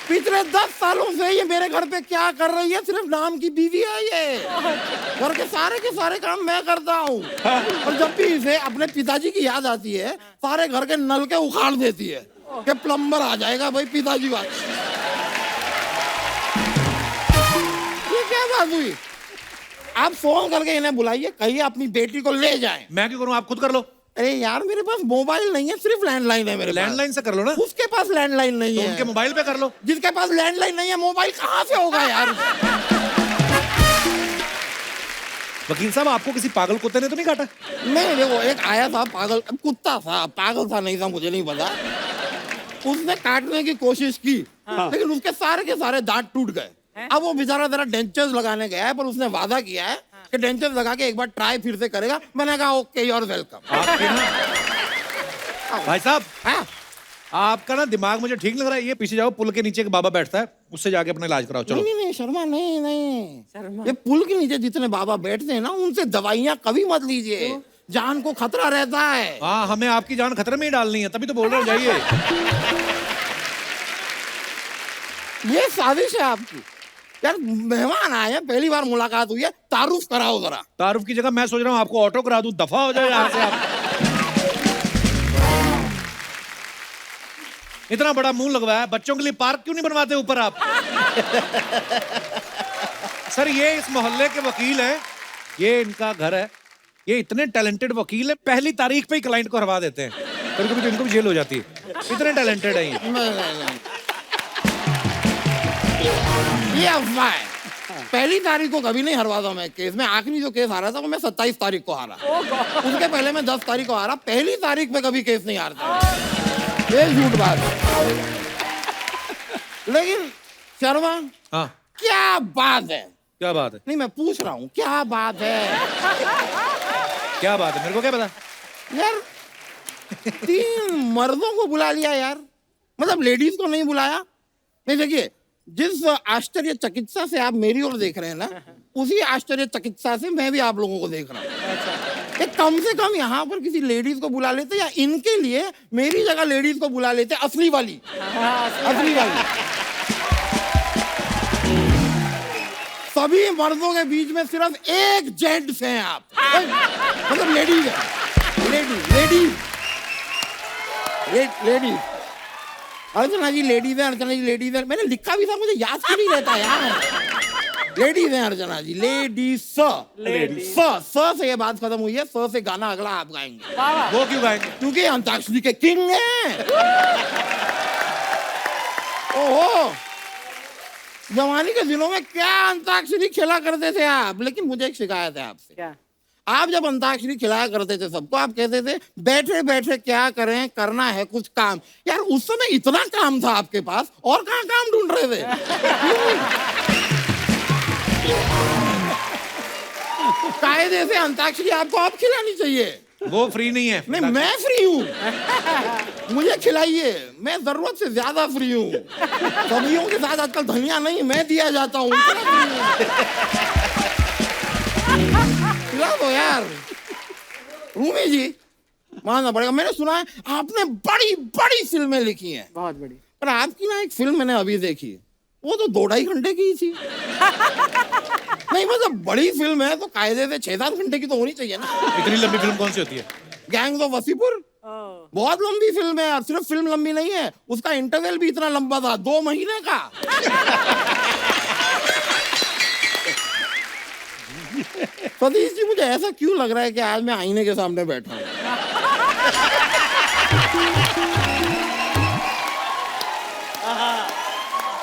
Speaker 4: पिछले 10 सालों से ये मेरे घर पे क्या कर रही है, सिर्फ नाम की बीवी है ये। घर के सारे काम मैं करता हूँ। और जब भी इसे अपने पिताजी की याद आती है, सारे घर के नल के उखाड़ देती है कि प्लम्बर आ जाएगा भाई, पिताजी बात। ये क्या बात हुई? आप फोन करके इन्हें बुलाइए, कहिए अपनी बेटी को ले जाएं।
Speaker 1: मैं क्यों करूं, आप खुद कर लो।
Speaker 4: अरे यार मेरे पास मोबाइल नहीं है, सिर्फ लैंडलाइन है मेरे पास।
Speaker 1: लैंडलाइन से कर लो ना।
Speaker 4: उसके पास लैंडलाइन नहीं
Speaker 1: तो
Speaker 4: है।
Speaker 1: उनके मोबाइल पे कर लो।
Speaker 4: जिसके पास लैंडलाइन नहीं है, मोबाइल कहाँ से होगा यार?
Speaker 1: वकील साहब, आपको किसी पागल कुत्ते ने तो नहीं काटा?
Speaker 4: नहीं, देखो एक आया था पागल कुत्ता था, पागल था नहीं था मुझे नहीं पता। उसने काटने की कोशिश की, लेकिन उसके सारे के सारे दांत टूट गए। अब वो बेचारा जरा डेंचर्स लगाने गया है, पर उसने वादा किया है कि डेंचर्स लगा के एक बार ट्राई फिर से करेगा। मैंने कहा ओके, यू आर वेलकम।
Speaker 1: भाई साहब,
Speaker 4: हाँ?
Speaker 1: आपका ना दिमाग मुझे ठीक लग रहा है। ये पीछे जाओ, पुल के नीचे एक बाबा बैठता है, उससे जाके अपना इलाज कराओ। चलो।
Speaker 4: नहीं शर्मा, नहीं। ये पुल के नीचे जितने बाबा बैठते हैं ना, उनसे दवाइयाँ कभी मत लीजिए, जान को खतरा रहता है।
Speaker 1: हाँ, हमें आपकी जान खतरे में ही डालनी है, तभी तो बोल रहे हो जाइए।
Speaker 4: ये साजिश है आपकी यार। मेहमान आए हैं, पहली बार मुलाकात हुई है, तारुफ कराओ जरा।
Speaker 1: तारुफ की जगह मैं सोच रहा हूँ आपको ऑटो करा दूं, दफा हो जाए यहाँ से आप। इतना बड़ा मुंह लगवाया है, बच्चों के लिए पार्क क्यों नहीं बनवाते ऊपर आप? सर, ये इस मोहल्ले के वकील हैं, ये इनका घर है। ये इतने टैलेंटेड वकील है, पहली तारीख पे ही क्लाइंट को हरवा देते हैं। कभी-कभी तो इनको भी जेल हो जाती है, इतने टैलेंटेड है ये।
Speaker 4: नहीं। ये अफवाह है। पहली तारीख को कभी नहीं हरवाता मैं केस में। आखिरी जो केस हारा था वो मैं 27 तारीख को हारा। उसके पहले मैं 10 तारीख को हारा। पहली तारीख पे कभी केस नहीं हारता। ये झूठ बात है। लेकिन शर्मा,
Speaker 1: हाँ,
Speaker 4: क्या बात है?
Speaker 1: क्या बात है?
Speaker 4: नहीं, मैं पूछ रहा हूँ क्या बात है?
Speaker 1: क्या बात है, मेरे को क्या पता
Speaker 4: यार? 3 मर्दों को बुला लिया यार, मतलब लेडीज को नहीं बुलाया। नहीं, देखिए, जिस आश्चर्य चिकित्सा से आप मेरी ओर देख रहे हैं ना, उसी आश्चर्य चिकित्सा से मैं भी आप लोगों को देख रहा हूँ। एक कम से कम यहाँ पर किसी लेडीज को बुला लेते, या इनके लिए मेरी जगह लेडीज को बुला लेते, असली वाली। असली वाली। सभी मर्दों के बीच में सिर्फ एक जेंट्स हैं आप, मतलब लेडीज है। लेडीज अर्चना जी लेडीज है, अर्चना जी लेडीज है। मैंने लिखा भी था, मुझे याद क्यों नहीं रहता यार। लेडीज है अर्चना जी, लेडीज। स से ये बात खत्म हुई है। स से गाना अगला आप गाएंगे।
Speaker 1: वो क्यों गाएंगे?
Speaker 4: क्योंकि अंताक्षरी के किंग हैं। ओहो, जवानी के दिनों में क्या अंताक्षरी खेला करते थे आप। लेकिन मुझे एक शिकायत है आपसे।
Speaker 5: क्या?
Speaker 4: आप जब अंताक्षरी खिलाया करते थे सबको, आप कहते थे बैठे बैठे क्या करें, करना है कुछ काम। यार उस समय इतना काम था आपके पास, और कहाँ काम ढूंढ रहे थे? कायदे से अंताक्षरी आपको अब खिलानी चाहिए।
Speaker 1: वो फ्री नहीं है।
Speaker 4: नहीं, मैं फ्री हूँ, मुझे खिलाइए। मैं जरूरत से ज्यादा फ्री हूँ। सब्जियों के साथ आजकल धनिया नहीं, मैं दिया जाता हूँ। खिला दो यार। रूमी जी, मानना पड़ेगा, मैंने सुना है आपने बड़ी बड़ी फिल्में लिखी हैं।
Speaker 5: बहुत बड़ी।
Speaker 4: पर आपकी ना एक फिल्म मैंने अभी देखी, वो तो 2-2.5 घंटे की ही थी। नहीं, मतलब बड़ी फिल्म है तो कायदे से 6-7 घंटे की तो होनी चाहिए ना।
Speaker 1: इतनी लंबी फिल्म कौन सी होती है?
Speaker 4: गैंग्स ऑफ वसीपुर बहुत लंबी फिल्म है। और सिर्फ फिल्म लंबी नहीं है, उसका इंटरवल भी इतना लंबा था, 2 महीने का। सतीश जी, मुझे ऐसा क्यों लग रहा है कि आज मैं आईने के सामने बैठा हूँ?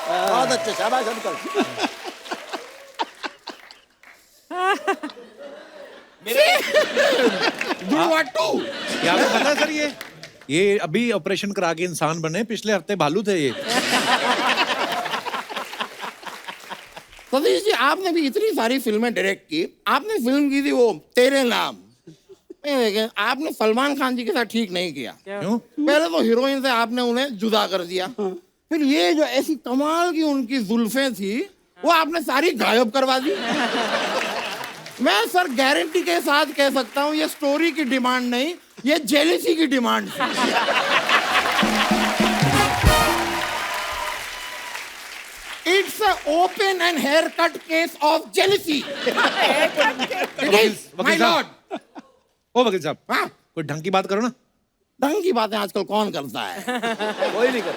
Speaker 2: बहुत अच्छे, शाबाश अंकल।
Speaker 4: दुर्वाटू।
Speaker 1: क्या आपको पता है सर, ये अभी ऑपरेशन करा के इंसान बने, पिछले हफ्ते भालू थे ये।
Speaker 4: सतीश जी, आपने भी इतनी सारी फिल्में डायरेक्ट की। आपने फिल्म की थी वो तेरे नाम। आपने सलमान खान जी के साथ ठीक नहीं किया।
Speaker 1: क्यों?
Speaker 4: पहले तो हीरोइन से आपने उन्हें जुदा कर दिया, फिर ये जो ऐसी कमाल की उनकी जुल्फें थी, वो आपने सारी गायब करवा दी। मैं सर गारंटी के साथ कह सकता हूँ, ये स्टोरी की डिमांड नहीं, ये जेलिसी की डिमांड थी। It's an open and haircut case of jealousy. It is, my
Speaker 1: वकील
Speaker 4: lord.
Speaker 1: साहब, ओ वकील साहब,
Speaker 4: हाँ,
Speaker 1: कोई ढंग की बात करो ना।
Speaker 4: ढंग की बातें आजकल कौन करता है?
Speaker 6: कोई नहीं कर।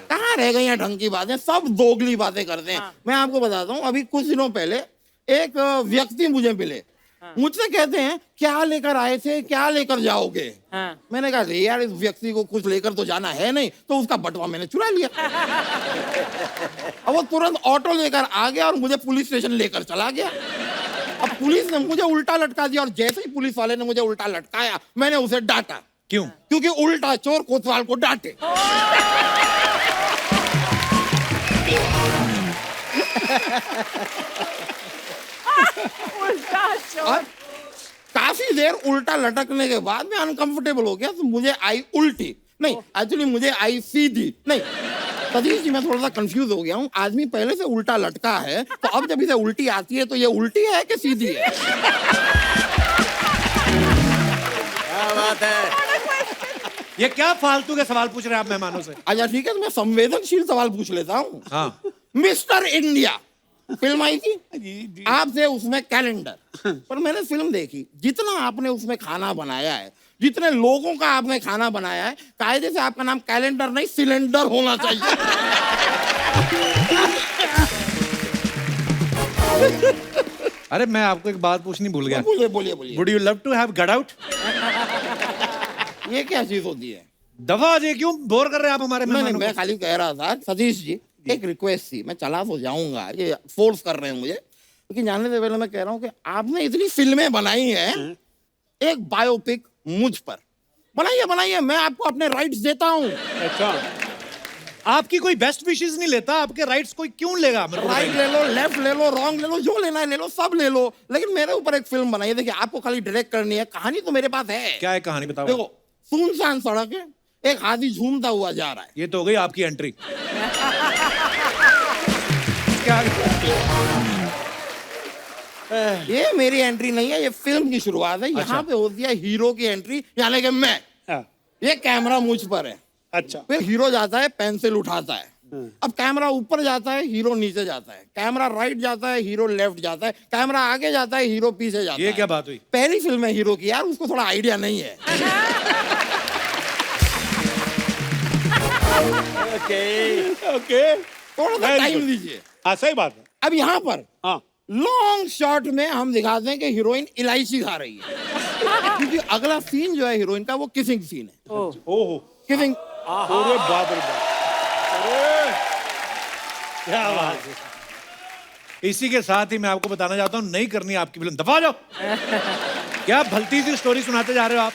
Speaker 4: कहाँ रह गई हैं ढंग की बातें? सब दोगली बातें करते हैं। मैं आपको बताता हूँ, अभी कुछ दिनों पहले एक व्यक्ति मुझे मिले, मुझसे कहते हैं क्या लेकर आए थे, क्या लेकर जाओगे? मैंने कहा "अरे यार, इस व्यक्ति को कुछ लेकर तो जाना है नहीं, तो उसका बटवा मैंने चुरा लिया। अब वो तुरंत ऑटो लेकर आ गया और मुझे पुलिस स्टेशन लेकर चला गया। अब पुलिस ने मुझे उल्टा लटका दिया, और जैसे ही पुलिस वाले ने मुझे उल्टा लटकाया, मैंने उसे डांटा।
Speaker 1: क्यों?
Speaker 4: क्योंकि उल्टा चोर कोतवाल को डांटे। और काफी देर उल्टा लटकने के बाद मैं अनकंफर्टेबल हो गया, तो मुझे आई उल्टी, नहीं एक्चुअली मुझे आई सीधी। नहीं सतीश जी, मैं थोड़ा सा कंफ्यूज हो गया हूँ। आदमी पहले से उल्टा लटका है, तो अब जब इसे उल्टी आती है तो ये उल्टी है कि सीधी है?
Speaker 2: क्या बात है।
Speaker 1: ये क्या फालतू के सवाल पूछ रहे हैं आप मेहमानों से?
Speaker 4: अच्छा ठीक है, तो मैं संवेदनशील सवाल पूछ लेता हूँ।
Speaker 1: हाँ।
Speaker 4: मिस्टर इंडिया फिल्म आई थी आपसे, उसमें कैलेंडर, पर मैंने फिल्म देखी, जितना आपने उसमें खाना बनाया है, जितने लोगों का आपने खाना बनाया है, कायदे से आपका नाम कैलेंडर नहीं सिलेंडर होना चाहिए।
Speaker 1: अरे मैं आपको एक बात पूछनी भूल गया।
Speaker 4: बोलिए बोलिए बोलिए।
Speaker 1: Would you love to have got out?
Speaker 4: ये क्या चीज होती है?
Speaker 1: दवा दे, क्यों बोर कर रहे हैं आप हमारे
Speaker 4: नहीं
Speaker 1: मेहमानों
Speaker 4: मैं
Speaker 1: को?
Speaker 4: खाली कह रहा था सतीश जी, एक रिक्वेस्ट थी, मैं चला तो जाऊंगा, ये फोर्स कर रहे हैं मुझे, लेकिन जानने से पहले मैं कह रहा हूँ कि आपने इतनी फिल्में बनाई हैं, एक बायोपिक मुझ पर बनाइए, बनाइए, मैं आपको अपने राइट्स देता हूँ।
Speaker 3: अच्छा,
Speaker 1: आपकी कोई बेस्ट विशेस नहीं लेता, आपके राइट्स कोई क्यों लेगा? मेरे को
Speaker 4: राइट
Speaker 1: बताइए।
Speaker 4: ले लो, लेफ्ट ले लो, रॉन्ग ले लो, जो लेना है ले लो, सब ले लो, लेकिन मेरे ऊपर एक फिल्म बनाइए। देखिए आपको खाली डायरेक्ट करनी है, कहानी तो मेरे पास है।
Speaker 1: क्या है कहानी, बताओ।
Speaker 4: देखो, सुनसान सड़क है, एक हाथी झूमता हुआ जा रहा है।
Speaker 1: ये तो हो गई आपकी एंट्री। क्या?
Speaker 4: ये मेरी एंट्री नहीं है, ये फिल्म की शुरुआत है। यहाँ पे होती है हीरो की एंट्री, यानी कि मैं।
Speaker 3: हाँ,
Speaker 4: ये कैमरा मुझ पर है,
Speaker 3: अच्छा,
Speaker 4: फिर हीरो जाता है, पेंसिल उठाता है। अब कैमरा ऊपर जाता है, हीरो नीचे जाता है, कैमरा राइट जाता है, हीरो लेफ्ट जाता है, कैमरा आगे जाता है, हीरो पीछे जाता है।
Speaker 1: ये क्या बात हुई?
Speaker 4: पहली फिल्म है हीरो की यार, उसको थोड़ा आइडिया नहीं है।
Speaker 3: ओके,
Speaker 4: थोड़ा सा
Speaker 3: Very
Speaker 4: टाइम
Speaker 3: good.
Speaker 4: दीजिए।
Speaker 3: हाँ सही बात है।
Speaker 4: अब यहाँ पर
Speaker 3: हाँ,
Speaker 4: लॉन्ग शॉट में हम दिखाते हैं कि हीरोइन इलायची खा रही है, क्योंकि अगला सीन जो है हीरोइन का वो किसिंग सीन है।
Speaker 3: ओहो,
Speaker 4: किसिंग।
Speaker 3: अरे बाप रे बाप, अरे क्या बात है।
Speaker 1: इसी के साथ ही मैं आपको बताना चाहता हूँ, नहीं करनी आपकी फिल्म, दफा जाओ। क्या भलती सी स्टोरी सुनाते जा रहे हो आप?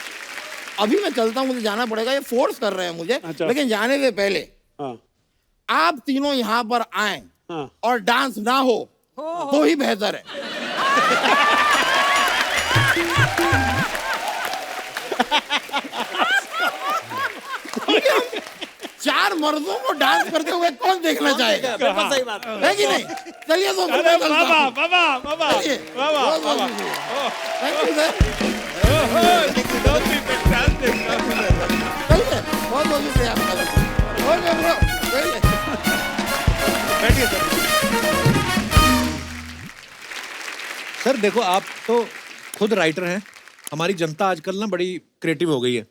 Speaker 4: अभी मैं चलता हूँ, मुझे जाना पड़ेगा, ये फोर्स कर रहे हैं मुझे।
Speaker 3: अच्छा।
Speaker 4: लेकिन जाने से पहले
Speaker 3: हाँ,
Speaker 4: आप तीनों यहाँ पर आए
Speaker 3: हाँ,
Speaker 4: और डांस ना हो तो ही बेहतर है। क्योंकि हम चार मर्दों को डांस करते हुए कौन देखना चाहेगा?
Speaker 2: बिल्कुल सही बात है।
Speaker 4: है कि नहीं? चलिए तो
Speaker 3: अरे बाबा बाबा बाबा
Speaker 4: चलिए।
Speaker 3: बाबा
Speaker 4: बहुत बहुत
Speaker 3: बाबा,
Speaker 4: शुक्रिया। Thank you, sir।
Speaker 3: Don't be fantastic.
Speaker 4: चलिए, बहुत बहुत शुक्रिया आपका। ओके ब्रो, चलिए।
Speaker 1: बैठिए सर। सर देखो, आप तो खुद राइटर हैं, हमारी जनता आजकल ना बड़ी क्रिएटिव हो गई है।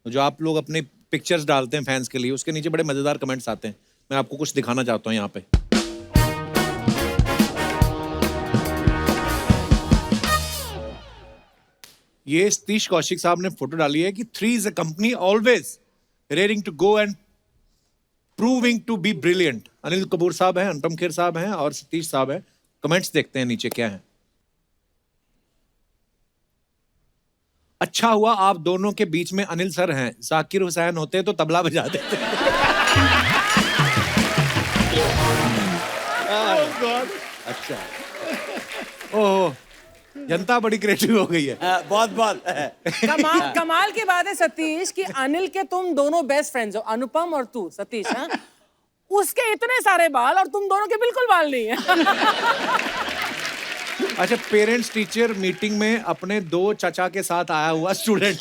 Speaker 1: जो आप लोग अपने पिक्चर्स डालते हैं फैंस के लिए, उसके नीचे बड़े मजेदार कमेंट्स आते हैं। मैं आपको कुछ दिखाना चाहता हूँ यहाँ पे। ये सतीश कौशिक साहब ने फोटो डाली है कि 3 is a company always raring to go and proving to be brilliant। Anil Kapoor साहब हैं, अनुपम खेर साहब हैं और सतीश साहब हैं। कमेंट्स देखते हैं नीचे क्या है। अच्छा हुआ आप दोनों के बीच में अनिल सर हैं, जाकिर हुसैन होते तो तबला बजा देते। अच्छा, ओह, जनता बड़ी क्रिएटिव हो गई है।
Speaker 2: बहुत बहुत।
Speaker 5: कमाल की बात है सतीश कि अनिल के तुम दोनों बेस्ट फ्रेंड्स हो, अनुपम और तू सतीश। हाँ, उसके इतने सारे बाल और तुम दोनों के बिल्कुल बाल नहीं है।
Speaker 1: अच्छा, पेरेंट्स टीचर मीटिंग में अपने 2 चाचा के साथ आया हुआ स्टूडेंट।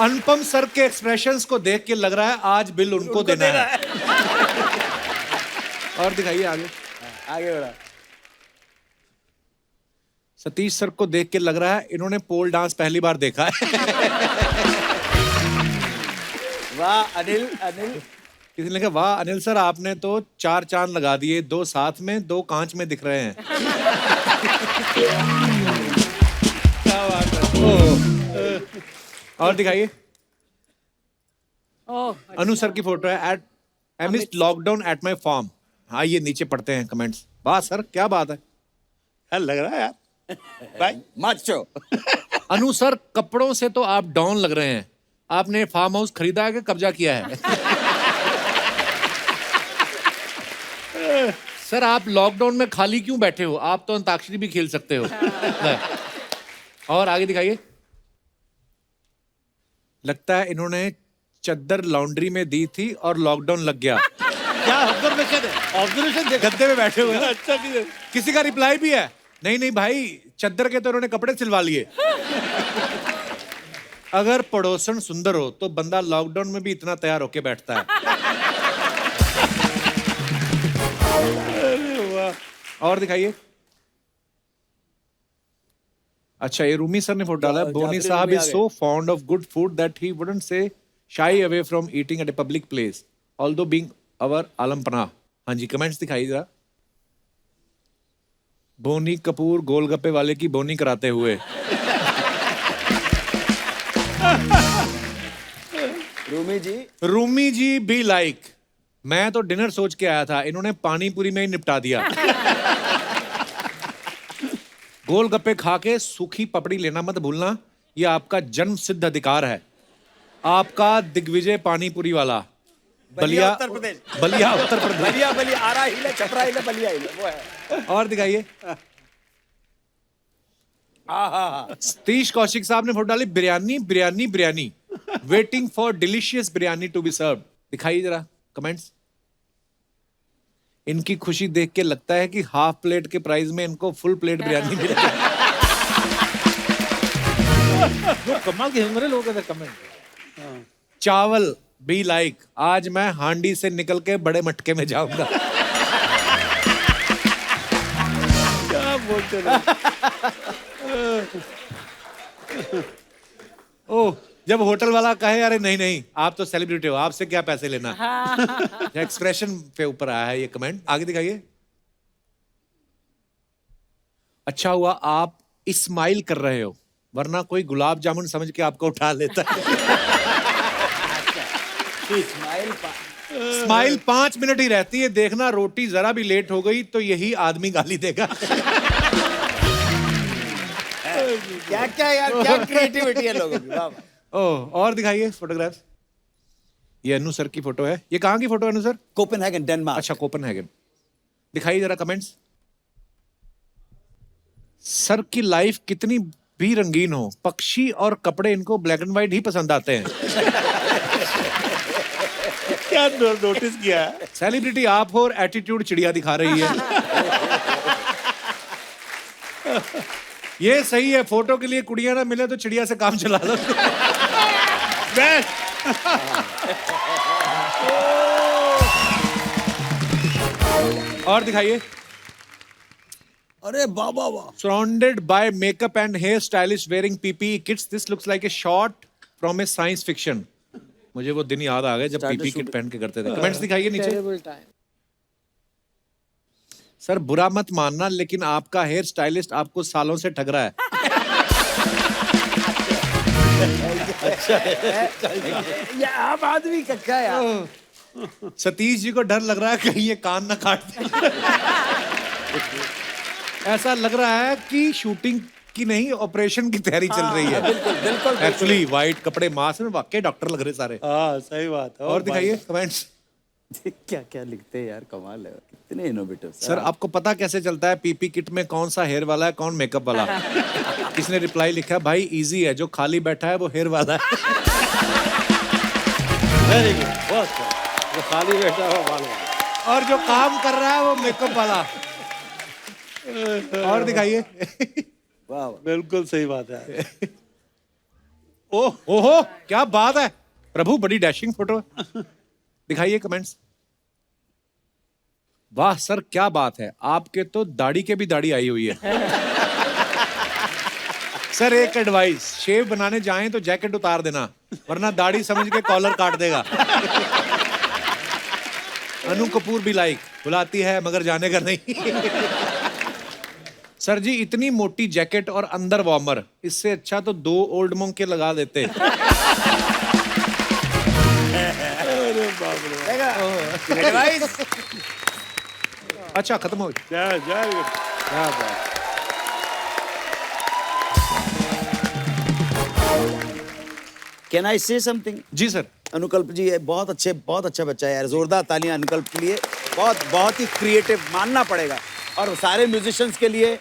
Speaker 1: अनुपम सर के एक्सप्रेशंस को देख के लग रहा है आज बिल उनको देना है। और दिखाइए आगे।
Speaker 2: आगे बढ़ा।
Speaker 1: सतीश सर को देख के लग रहा है इन्होंने पोल डांस पहली बार देखा है।
Speaker 2: वाह अनिल, अनिल।
Speaker 1: किसी ने कहा वाह अनिल सर आपने तो 4 चांद लगा दिए, 2 साथ में 2 कांच में दिख रहे हैं। क्या बात है। और दिखाइए।
Speaker 5: ओह,
Speaker 1: अनु सर की फोटो है at amidst lockdown at my farm. हाँ ये नीचे पढ़ते हैं कमेंट्स। वाह सर क्या बात है।
Speaker 3: यार लग रहा है यार भाई।
Speaker 2: माचो।
Speaker 1: अनु सर कपड़ों से तो आप डॉन लग रहे हैं। आपने फार्म हाउस खरीदा है कि कब्जा किया है? सर आप लॉकडाउन में खाली क्यों बैठे हो? आप तो अंताक्षरी भी खेल सकते हो। और आगे दिखाइए। लगता है इन्होंने चद्दर लॉन्ड्री में दी थी और लॉकडाउन लग गया। क्या ऑब्जर्वेशन है? ऑब्जर्वेशन गद्दे में बैठे हुए हैं।
Speaker 3: अच्छा
Speaker 1: किसी का रिप्लाई भी है? नहीं नहीं भाई चद्दर के तो इन्होंने कपड़े सिलवा लिए। अगर पड़ोसन सुंदर हो तो बंदा लॉकडाउन में भी इतना तैयार होके बैठता है। और दिखाइए। अच्छा ये रूमी सर ने फोटो डाला है। बोनी साहब is so fond of good food that he wouldn't say shy away from eating at a public place although being our आलमपना। हाँ जी कमेंट्स दिखाइए जरा। बोनी कपूर गोलगप्पे वाले की बोनी कराते हुए। रूमी जी बी लाइक मैं तो डिनर सोच के आया था, इन्होंने पानी पूरी में ही निपटा दिया। गोलगप्पे खा के सूखी पपड़ी लेना मत भूलना, ये आपका जन्म सिद्ध अधिकार है। आपका दिग्विजय पानीपुरी वाला बलिया
Speaker 2: उत्तर प्रदेश।
Speaker 1: बलिया उत्तर प्रदेश।
Speaker 2: बलिया बलिया आरा हिले छपरा हिले बलिया हिले वो है।
Speaker 1: और दिखाइए। सतीश कौशिक साहब ने फोटो डाली। Biryani biryani biryani waiting for delicious biryani to be serve. दिखाइए जरा कमेंट्स। इनकी खुशी देख के लगता है कि हाफ प्लेट के प्राइस में इनको फुल प्लेट बिरयानी मिल गई।
Speaker 6: कमाल के हमारे लोगों का कमेंट।
Speaker 1: चावल बी लाइक आज मैं हांडी से निकल के बड़े मटके में जाऊंगा।
Speaker 3: क्या बोलते रहो।
Speaker 1: ओह जब होटल वाला कहे अरे नहीं नहीं आप तो सेलिब्रिटी हो, आपसे क्या पैसे लेना। एक्सप्रेशन पे ऊपर आया है ये कमेंट। आगे दिखाइए। अच्छा हुआ आप स्माइल कर रहे हो, वरना कोई गुलाब जामुन समझ के आपको उठा लेता है। स्माइल 5 मिनट ही रहती है, देखना रोटी जरा भी लेट हो गई तो यही आदमी गाली देगा।
Speaker 2: क्या क्या यार क्या क्रिएटिविटी है लोगों की। वाह
Speaker 1: ओह और दिखाइए फोटोग्राफ्स। ये अनु सर की फोटो है। ये कहाँ की फोटो है अनु सर?
Speaker 2: Copenhagen Denmark.
Speaker 1: अच्छा कोपेनहेगन। दिखाइए जरा कमेंट्स। सर की लाइफ कितनी भी रंगीन हो, पक्षी और कपड़े इनको ब्लैक एंड व्हाइट ही पसंद आते हैं।
Speaker 3: क्या नोटिस किया है?
Speaker 1: सेलिब्रिटी आप हो और एटीट्यूड चिड़िया दिखा रही है। ये सही है, फोटो के लिए कुड़िया ना मिले तो चिड़िया से काम चला लो। और दिखाइए।
Speaker 2: अरे बाबा वाह।
Speaker 1: Surrounded by makeup and hairstylists wearing PPE kits, this looks like a shot from a science fiction. मुझे वो दिन याद आ गए जब PPE किट पहन के करते थे। कमेंट्स दिखाइए नीचे। सर बुरा मत मानना लेकिन आपका हेयर स्टाइलिस्ट आपको सालों से ठग रहा है।
Speaker 2: ये आप आदमी का क्या यार।
Speaker 1: सतीश जी को डर लग रहा है कहीं ये कान ना काट दे। ऐसा लग रहा है कि शूटिंग की नहीं ऑपरेशन की तैयारी चल रही है।
Speaker 2: बिल्कुल बिल्कुल।
Speaker 1: एक्चुअली व्हाइट कपड़े मास्क में वाकई डॉक्टर लग रहे सारे।
Speaker 3: हाँ सही बात है।
Speaker 1: और दिखाइए कमेंट्स।
Speaker 2: क्या क्या लिखते हैं यार, कमाल है। कितने इनोवेटिव।
Speaker 1: सर आपको पता कैसे चलता है पीपी किट में कौन सा हेयर वाला है कौन मेकअप वाला? किसने रिप्लाई लिखा है भाई इजी है, जो खाली बैठा है वो हेयर वाला है।
Speaker 6: वेरी गुड, बहुत अच्छा। जो खाली बैठा हो बाल वाला।
Speaker 1: और जो काम कर रहा है वो मेकअप वाला। और दिखाइए।
Speaker 2: वाह
Speaker 3: बिल्कुल सही बात है।
Speaker 1: ओह ओहो क्या बात है प्रभु, बड़ी डैशिंग फोटो। दिखाइए कमेंट्स। वाह सर, क्या बात है, आपके तो दाढ़ी के भी दाढ़ी आई हुई है। सर एक एडवाइस, शेव बनाने जाएं तो जैकेट उतार देना, वरना दाढ़ी समझ के कॉलर काट देगा। अनु कपूर भी लाइक, बुलाती है मगर जाने का नहीं। सर जी इतनी मोटी जैकेट और अंदर वार्मर, इससे अच्छा तो 2 ओल्ड मोंग के लगा देते।
Speaker 2: एडवाइस।
Speaker 1: अच्छा खत्म हो गया। क्या बात।
Speaker 2: कैन आई से समथिंग?
Speaker 1: जी सर।
Speaker 2: अनुकल्प जी ये बहुत अच्छा बच्चा है यार, जोरदार तालियां अनुकल्प के लिए। बहुत ही क्रिएटिव मानना पड़ेगा। और सारे म्यूजिशियंस के लिए,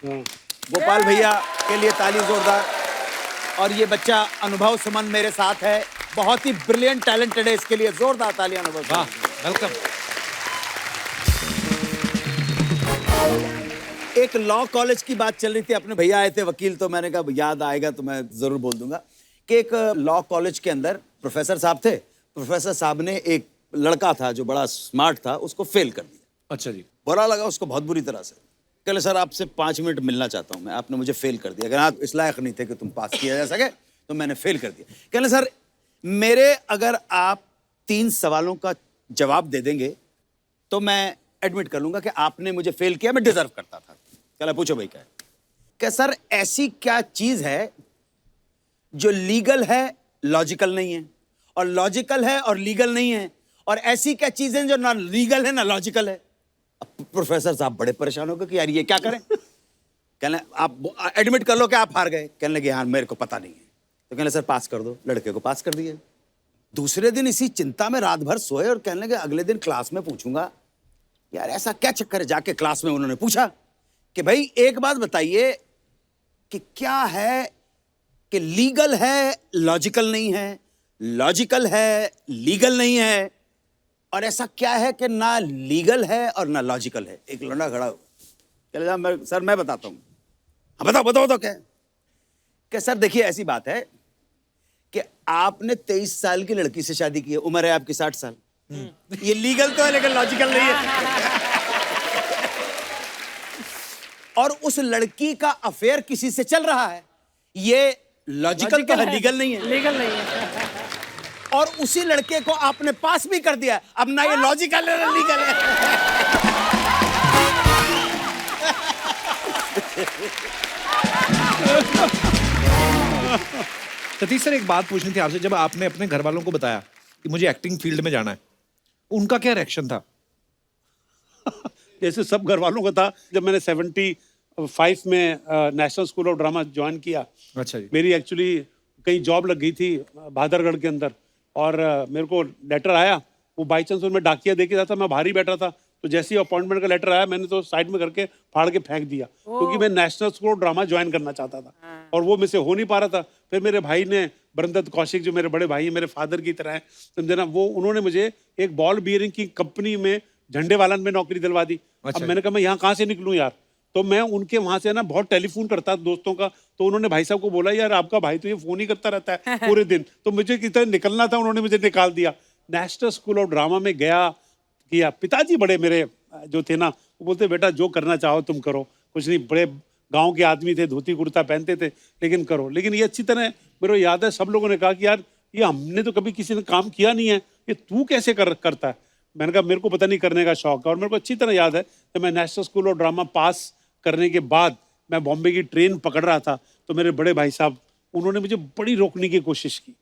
Speaker 2: गोपाल भैया के लिए ताली जोरदार। और ये बच्चा अनुभव सुमन मेरे साथ है, बहुत ही ब्रिलियंट टैलेंटेड है, इसके लिए जोरदार तालियां अनुभव।
Speaker 1: वाह, वेलकम।
Speaker 2: एक लॉ कॉलेज की बात चल रही थी, अपने भैया आए थे वकील, तो मैंने कहा याद आएगा तो मैं जरूर बोल दूंगा कि एक लॉ कॉलेज के अंदर प्रोफेसर साहब थे। प्रोफेसर साहब ने एक लड़का था जो बड़ा स्मार्ट था, उसको फेल कर दिया।
Speaker 1: अच्छा जी।
Speaker 2: बुरा लगा उसको बहुत बुरी तरह से। कहले सर आपसे 5 मिनट मिलना चाहता हूं मैं, आपने मुझे फेल कर दिया, अगर आप इस लायक नहीं थे कि तुम पास किया जा सके तो मैंने फेल कर दिया। कहले सर मेरे अगर आप 3 सवालों का जवाब दे देंगे तो मैं एडमिट कर लूंगा कि आपने मुझे फेल किया, मैं डिजर्व करता था। कहला पूछो भाई क्या है? क्या सर ऐसी क्या चीज है जो लीगल है लॉजिकल नहीं है, और लॉजिकल है और लीगल नहीं है, और ऐसी क्या चीजें जो ना लीगल है ना लॉजिकल है? अब प्रोफेसर साहब बड़े परेशान हो गए कि यार ये क्या करें। कहने आप एडमिट कर लो कि आप हार गए। कहने लगे हाँ मेरे को पता नहीं है। तो कहने सर पास कर दो। लड़के को पास कर दिए। दूसरे दिन इसी चिंता में रात भर सोए और कहने लगे अगले दिन क्लास में पूछूंगा यार ऐसा क्या चक्कर है। जाके क्लास में उन्होंने पूछा कि भाई एक बात बताइए कि क्या है कि लीगल है लॉजिकल नहीं है, लॉजिकल है लीगल नहीं है, और ऐसा क्या है कि ना लीगल है और ना लॉजिकल है। एक लौंडा खड़ा हो, सर मैं बताता हूं। हाँ बताओ बताओ तो क्या सर देखिए ऐसी बात है कि आपने 23 साल की लड़की से शादी की है, उम्र है आपकी 60 साल। ये लीगल तो है लेकिन लॉजिकल नहीं है। और उस लड़की का अफेयर किसी से चल रहा है, ये लॉजिकल तो है लीगल नहीं है।
Speaker 5: लीगल नहीं है।
Speaker 2: और उसी लड़के को आपने पास भी कर दिया। अब ना ये लॉजिकल है ना लीगल है।
Speaker 1: सतीश सर एक बात पूछनी थी आपसे, जब आपने अपने घर वालों को बताया कि मुझे एक्टिंग फील्ड में जाना है, उनका क्या रिएक्शन था?
Speaker 3: जैसे सब घर वालों का था। जब मैंने 75 में national school of drama join किया,
Speaker 1: अच्छा जी।
Speaker 3: मेरी एक्चुअली कहीं जॉब लग गई थी भादरगढ़ के अंदर, और मेरे को लेटर आया, वो बाई चांस उनमें डाकिया दे के जाता, मैं बाहर ही बैठा था, तो जैसे ही अपॉइंटमेंट का लेटर आया मैंने तो साइड में करके फाड़ के फेंक दिया, क्योंकि मैं national school of drama join करना चाहता था और वो मुझसे हो नहीं पा रहा था। फिर मेरे भाई ने, बरंदत कौशिक जो मेरे बड़े भाई मेरे फादर की तरह है, समझे ना, वो उन्होंने मुझे एक बॉल बियरिंग की कंपनी में झंडे वालन में नौकरी दिलवा दी।
Speaker 1: अच्छा।
Speaker 3: अब मैंने कहा मैं यहाँ कहाँ से निकलूँ यार, तो मैं उनके वहां से ना बहुत टेलीफोन करता दोस्तों का, तो उन्होंने भाई साहब को बोला यार आपका भाई तो ये फोन ही करता रहता है पूरे दिन, तो मुझे कितना निकलना था, उन्होंने मुझे निकाल दिया। नेशनल स्कूल ऑफ ड्रामा में गया, किया। पिताजी बड़े मेरे जो थे ना, वो बोलते बेटा जो करना चाहो तुम करो, कुछ नहीं, बड़े गांव के आदमी थे, धोती कुर्ता पहनते थे, लेकिन करो। लेकिन ये अच्छी तरह मेरे को याद है, सब लोगों ने कहा कि यार ये हमने तो कभी किसी ने काम किया नहीं है, ये तू कैसे करता है। मैंने कहा मेरे को पता नहीं, करने का शौक है। और मेरे को अच्छी तरह याद है कि मैं नेशनल स्कूल ऑफ ड्रामा पास करने के बाद मैं बॉम्बे की ट्रेन पकड़ रहा था, तो मेरे बड़े भाई साहब उन्होंने मुझे बड़ी रोकने की कोशिश की,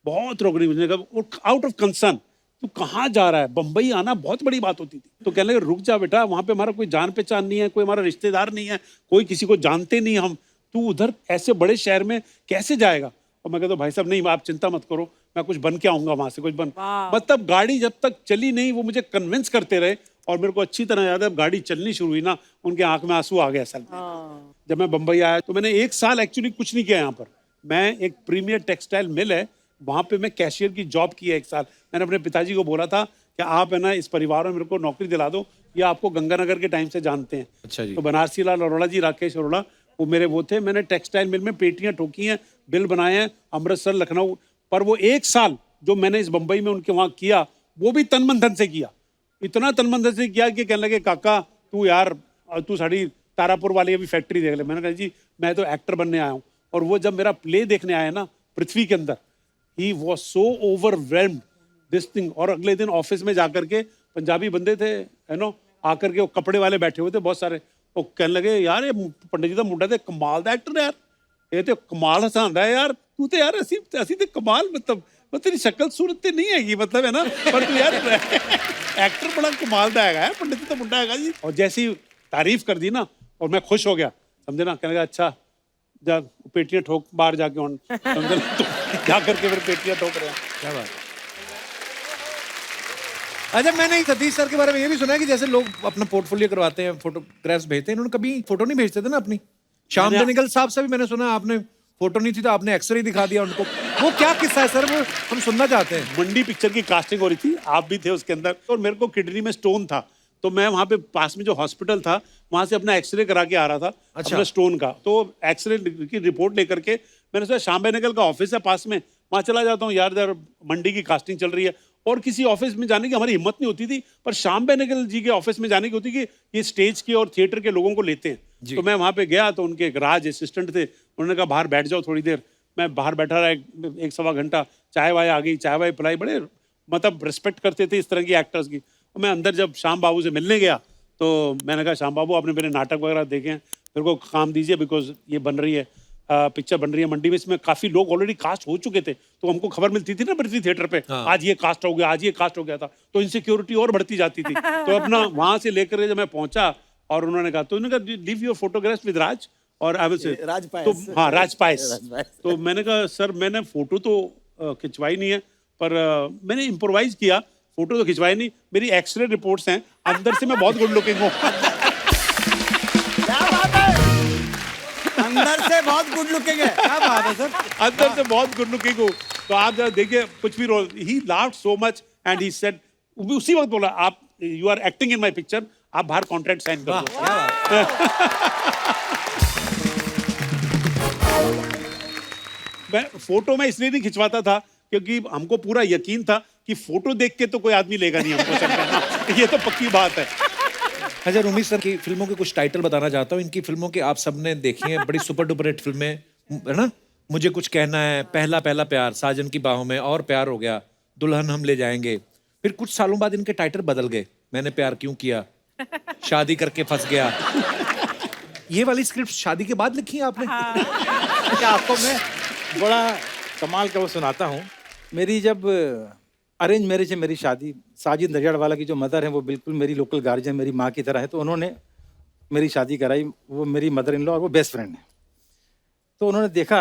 Speaker 3: बहुत रोकने की। मुझे कहा आउट ऑफ कंसर्न, तू कहाँ जा रहा है, बम्बई आना बहुत बड़ी बात होती थी। तो कहने लगे रुक जा बेटा, वहाँ पे हमारा कोई जान पहचान नहीं है, कोई हमारा रिश्तेदार नहीं है, कोई किसी को जानते नहीं हम, तू उधर ऐसे बड़े शहर में कैसे जाएगा। और मैं कहता भाई साहब नहीं, आप चिंता मत करो, मैं कुछ बन के आऊंगा वहां से, कुछ बन। मतलब गाड़ी जब तक चली नहीं, वो मुझे कन्विंस करते रहे। और मेरे को अच्छी तरह याद है, गाड़ी चलनी शुरू हुई ना, उनके आंख में आंसू आ गया असल में। जब मैं बम्बई आया तो मैंने 1 साल एक्चुअली कुछ नहीं किया यहाँ पर। मैं एक प्रीमियर टेक्सटाइल मिल है, वहां पे मैं कैशियर की जॉब की है 1 साल। मैंने अपने पिताजी को बोला था कि आप है ना इस परिवार में मेरे को नौकरी दिला दो, ये आपको गंगानगर के टाइम से जानते हैं।
Speaker 1: अच्छा जी।
Speaker 3: तो बनारसी लाल अरोड़ा जी, राकेश अरोड़ा, वो मेरे वो थे। मैंने टेक्सटाइल मिल में पेटियां ठोकी हैं, बिल बनाए हैं, अमृतसर लखनऊ। पर वो 1 साल जो मैंने इस बम्बई में उनके वहाँ किया, वो भी तन मन धन से किया। इतना तनमन से किया कि कहने लगे काका तू यार तू साड़ी तारापुर वाली अभी फैक्ट्री देख ले। मैंने कहा जी मैं तो एक्टर बनने आया हूँ। और वो जब मेरा प्ले देखने आया ना पृथ्वी के अंदर, he was so overwhelmed this thing. और अगले दिन ऑफिस में जाकर के पंजाबी बंदे थे आकर के वो कपड़े वाले बैठे हुए थे बहुत सारे, वो कहने लगे यार ये पंडित जी का मुंडा तो कमाल दा एक्टर है यार, ये तो कमाल हसांदा है यार, तू तो यार असी तो कमाल मतलब तेरी शक्ल सूरत तो नहीं हैगी मतलब है ना, पर तू यार एक्टर बड़ा कमाल दा है पंडित जी तो मुंडा है जी। और जैसी तारीफ कर दी ना और मैं खुश हो गया, समझे ना, कहने लगा अच्छा जा पेटियां ठोक बाहर जाके और समझे ना, तो जा करके फिर पेटियां ठोक रहे हैं।
Speaker 1: क्या बात। अच्छा मैंने सतीश सर के बारे में ये भी सुना है कि जैसे लोग अपना पोर्टफोलियो करवाते हैं, फोटोग्राफ्स भेजते हैं, इन्होंने कभी फोटो नहीं भेजते थे ना अपनी। श्याम बेनेगल साहब से भी मैंने सुना आपने फोटो नहीं थी तो आपने एक्सरे दिखा दिया उनको, वो क्या किस्सा है सर, वो हम सुनना चाहते हैं।
Speaker 3: मंडी पिक्चर की कास्टिंग हो रही थी, आप भी थे उसके अंदर, और मेरे को किडनी में स्टोन था, तो मैं वहाँ पे पास में जो हॉस्पिटल था वहाँ से अपना एक्सरे करा के आ रहा था अपना स्टोन का। तो एक्सरे की रिपोर्ट लेकर के मैंने सोचा श्याम बेनेगल का ऑफिस है पास में, वहाँ चला जाता हूँ यार मंडी की कास्टिंग चल रही है। और किसी ऑफिस में जाने की हमारी हिम्मत नहीं होती थी, पर श्याम बेनेगल जी के ऑफिस में जाने की होती कि ये स्टेज के और थिएटर के लोगों को लेते हैं। तो मैं वहाँ पे गया तो उनके एक राज असिस्टेंट थे, उन्होंने कहा बाहर बैठ जाओ थोड़ी देर। मैं बाहर बैठा रहा एक सवा घंटा, चाय वाय आ गई, चाय वाय पिलाई, बड़े मतलब रिस्पेक्ट करते थे इस तरह की एक्टर्स की। और मैं अंदर जब श्याम बाबू से मिलने गया तो मैंने कहा श्याम बाबू आपने मेरे नाटक वगैरह देखे हैं, मेरे को काम दीजिए बिकॉज ये बन रही है पिक्चर बन रही है मंडी में, इसमें काफी लोग ऑलरेडी कास्ट हो चुके थे, तो हमको खबर मिलती थी ना पृथ्वी थिएटर पे आज ये कास्ट हो गया, आज ये कास्ट हो गया था, तो इनसिक्योरिटी और बढ़ती जाती थी। तो अपना वहां से लेकर जब मैं पहुंचा और उन्होंने कहा, तो उन्होंने कहा लीव योर फोटोग्राफ्स विद राज और आई विल से तो हाँ राज पायस। तो मैंने कहा सर मैंने फोटो तो खिंचवाई नहीं है, पर मैंने इम्प्रोवाइज किया, फोटो तो खिंचवाई नहीं, मेरी एक्सरे रिपोर्ट्स हैं, अंदर से मैं बहुत गुड लुकिंग हूँ।
Speaker 2: अंदर से बहुत गुड लुकिंग है। क्या बात है सर,
Speaker 3: अंदर से बहुत गुड लुकिंग हूँ। तो आप जरा देखिए कुछ भी role, he laughed so much and he said, उसी वक्त बोला आप you are acting in my picture, आप बाहर कॉन्ट्रैक्ट साइन कर दो। मैं फोटो में इसलिए नहीं खिंचवाता था क्योंकि हमको पूरा यकीन था कि फोटो देख के तो कोई आदमी लेगा नहीं हमको सर, ये तो पक्की बात है।
Speaker 1: अच्छा रूमी सर की फिल्मों के कुछ टाइटल बताना चाहता हूँ। इनकी फिल्मों के आप सबने देखी हैं, बड़ी सुपर डुपर हिट फिल्में है ना। मुझे कुछ कहना है, पहला पहला प्यार, साजन की बाहों में, और प्यार हो गया, दुल्हन हम ले जाएंगे। फिर कुछ सालों बाद इनके टाइटल बदल गए, मैंने प्यार क्यों किया, शादी करके फंस गया। ये वाली स्क्रिप्ट शादी के बाद लिखी है आपने?
Speaker 6: क्या आपको मैं बड़ा कमाल का वो सुनाता हूँ। मेरी जब अरेंज मैरिज है, मेरी शादी, साजिद नडियाडवाला की जो मदर है वो बिल्कुल मेरी लोकल गार्जियन, मेरी माँ की तरह है, तो उन्होंने मेरी शादी कराई। वो मेरी मदर इन लॉ और वो बेस्ट फ्रेंड है। तो उन्होंने देखा,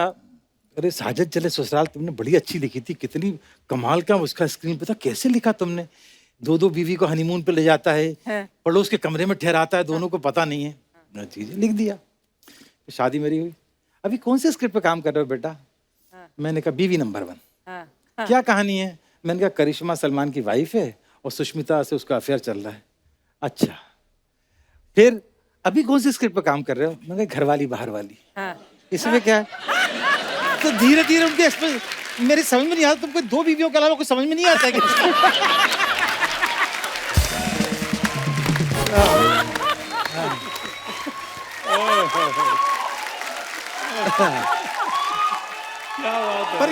Speaker 6: अरे साजिद चले ससुराल, तुमने बड़ी अच्छी लिखी थी, कितनी कमाल का उसका स्क्रीन पे था, कैसे लिखा तुमने, दो बीवी को हनीमून पे ले जाता है, पड़ोस के कमरे में ठहराता है, दोनों को पता नहीं है, चीजें लिख दिया। तो शादी मेरी हुई। अभी कौन से स्क्रिप्ट पे काम कर रहे हो बेटा? मैंने कहा बीवी नंबर 1। क्या कहानी है? मैंने कहा करिश्मा सलमान की वाइफ है और सुष्मिता से उसका अफेयर चल रहा है। अच्छा, फिर अभी कौन सी स्क्रिप्ट पे काम कर रहे हो? मैंने कहा घरवाली बाहर वाली। इसमें क्या है? तो धीरे धीरे उनके मेरे समझ में नहीं आता, तुमको 2 बीवियों के अलावा कुछ समझ में नहीं आता है
Speaker 1: पर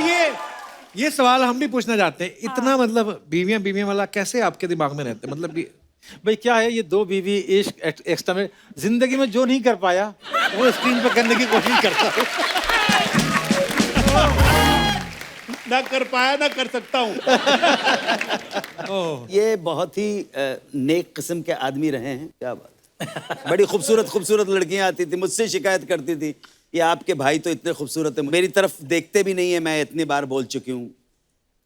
Speaker 1: ये सवाल हम भी पूछना चाहते हैं, इतना मतलब बीवियां वाला कैसे आपके दिमाग में रहते, मतलब
Speaker 6: भाई क्या है, ये 2 बीवी इश्क एक्स्ट्रा में जिंदगी में जो नहीं कर पाया वो स्क्रीन पर करने की कोशिश करता हूँ।
Speaker 3: ना कर पाया ना कर सकता हूँ।
Speaker 2: ये बहुत ही नेक किस्म के आदमी रहे हैं। क्या बात है। बड़ी खूबसूरत खूबसूरत लड़कियां आती थी, मुझसे शिकायत करती थी कि आपके भाई तो इतने खूबसूरत है, मेरी तरफ देखते भी नहीं है। मैं इतनी बार बोल चुकी हूँ,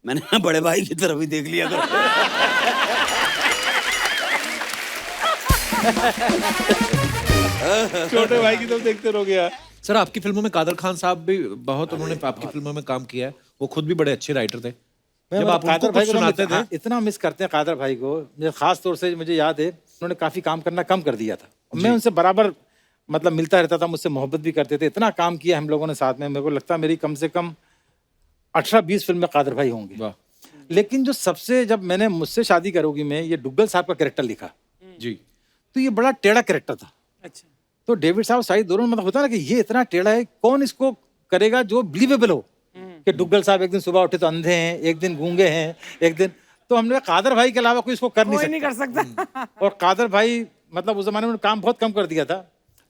Speaker 2: मैंने ना बड़े भाई की तरफ ही देख लिया करो।
Speaker 3: छोटे भाई की तरफ देखते रहोगे यार।
Speaker 1: सर आपकी फिल्मों में कादर खान साहब भी बहुत, उन्होंने आपकी फिल्मों में काम किया है, वो खुद भी बड़े अच्छे राइटर थे। जब आप उनको कुछ सुनाते थे,
Speaker 6: इतना मिस करते हैं कादर भाई को। मुझे खास तौर से मुझे याद है उन्होंने काफी काम करना कम कर दिया था, मैं उनसे बराबर मतलब मिलता रहता था, मुझसे मोहब्बत भी करते थे, इतना काम किया हम लोगों ने साथ में। मेरे को लगता है मेरी कम से कम 18-20 फिल्में कादर भाई होंगे। लेकिन जो सबसे, जब मैंने मुझसे शादी करोगी में ये डुग्गल साहब का कैरेक्टर लिखा,
Speaker 1: जी।
Speaker 6: तो ये बड़ा टेढ़ा कैरेक्टर था।
Speaker 5: अच्छा।
Speaker 6: तो डेविड साहब शाहिद दोनों मतलब होता है ना कि ये इतना टेढ़ा है, कौन इसको करेगा जो बिलीवेबल हो कि डुग्गल साहब एक दिन सुबह उठे तो अंधे हैं, एक दिन गूंगे हैं, एक दिन, तो हमने कहा कादर भाई के अलावा कोई इसको कर
Speaker 5: कोई नहीं
Speaker 6: नहीं
Speaker 5: कर
Speaker 6: सकता।
Speaker 5: सकता।
Speaker 6: और कादर भाई मतलब उस जमाने में काम बहुत कम कर दिया था,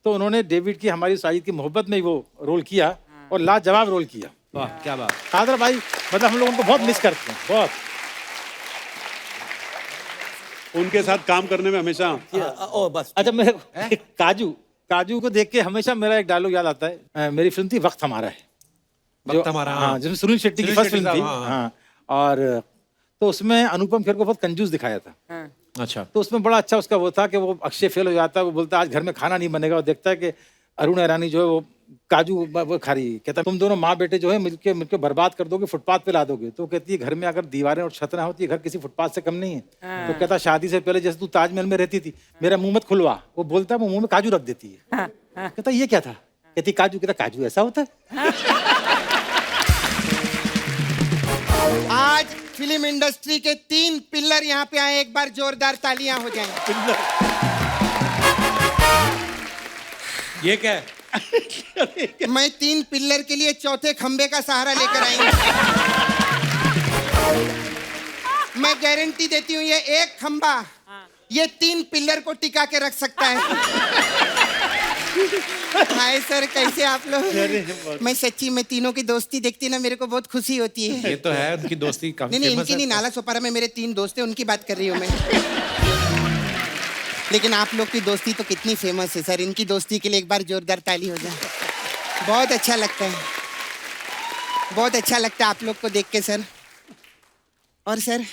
Speaker 6: तो उन्होंने डेविड की, हमारी शाहिद की मोहब्बत में ही वो रोल किया और लाजवाब रोल किया।
Speaker 1: वाह क्या बात।
Speaker 6: कादर भाई मतलब हम लोग उनको बहुत मिस करते हैं, बहुत।
Speaker 3: उनके साथ काम करने में हमेशा
Speaker 2: ओ बस
Speaker 6: अच्छा, मेरे काजू को देख के हमेशा मेरा एक डायलॉग याद आता है। मेरी फिल्म थी वक्त हमारा है,
Speaker 1: वक्त हमारा, हाँ।
Speaker 6: हाँ, जिसमें सुनील शेट्टी की
Speaker 1: सुनील
Speaker 6: फर्स्ट
Speaker 1: शेट्टी
Speaker 6: फिल्म थी।
Speaker 1: साहब, हाँ,
Speaker 6: हाँ, और तो उसमें अनुपम खेर को बहुत कंजूस दिखाया था।
Speaker 5: हाँ।
Speaker 1: अच्छा।
Speaker 6: तो उसमें बड़ा अच्छा उसका वो था कि वो अक्षय फेल हो जाता है, वो बोलता है आज घर में खाना नहीं बनेगा, और देखता है कि अरुण ईरानी जो है वो काजू वो खा रही है, कहता है तुम दोनों माँ बेटे जो है मिलके बर्बाद कर दोगे, फुटपाथ पे ला दोगे। तो कहती है घर में अगर दीवारें और छत ना होती, घर किसी फुटपाथ से कम नहीं है। तो कहता शादी से पहले जैसे तू ताजमहल में रहती थी, मेरा मुंह मत खुलवा। वो बोलता है वो मुंह में काजू रख देती है। कहता ये क्या था, कहती काजू। कहता काजू ऐसा होता है।
Speaker 7: आज फिल्म इंडस्ट्री के 3 पिल्लर यहाँ पे आए, एक बार जोरदार तालियां हो जाएं।
Speaker 1: ये क्या है?
Speaker 7: मैं 3 पिल्लर के लिए चौथे खंबे का सहारा लेकर आई हूं। मैं गारंटी देती हूँ ये एक खंबा ये 3 पिल्लर को टिका के रख सकता है। हाय सर, कैसे आप लोग? मैं सच्ची में तीनों की दोस्ती देखती ना मेरे को बहुत खुशी होती है।
Speaker 1: ये तो है, उनकी दोस्ती काफी
Speaker 7: नहीं,
Speaker 1: फेमस
Speaker 7: इनकी
Speaker 1: है।
Speaker 7: नहीं, नाला सोपारा में मेरे 3 दोस्त हैं, उनकी बात कर रही हूँ मैं। लेकिन आप लोग की दोस्ती तो कितनी फेमस है सर, इनकी दोस्ती के लिए एक बार जोरदार ताली हो जाए। बहुत अच्छा लगता है, बहुत अच्छा लगता है आप लोग को देख के सर। और सर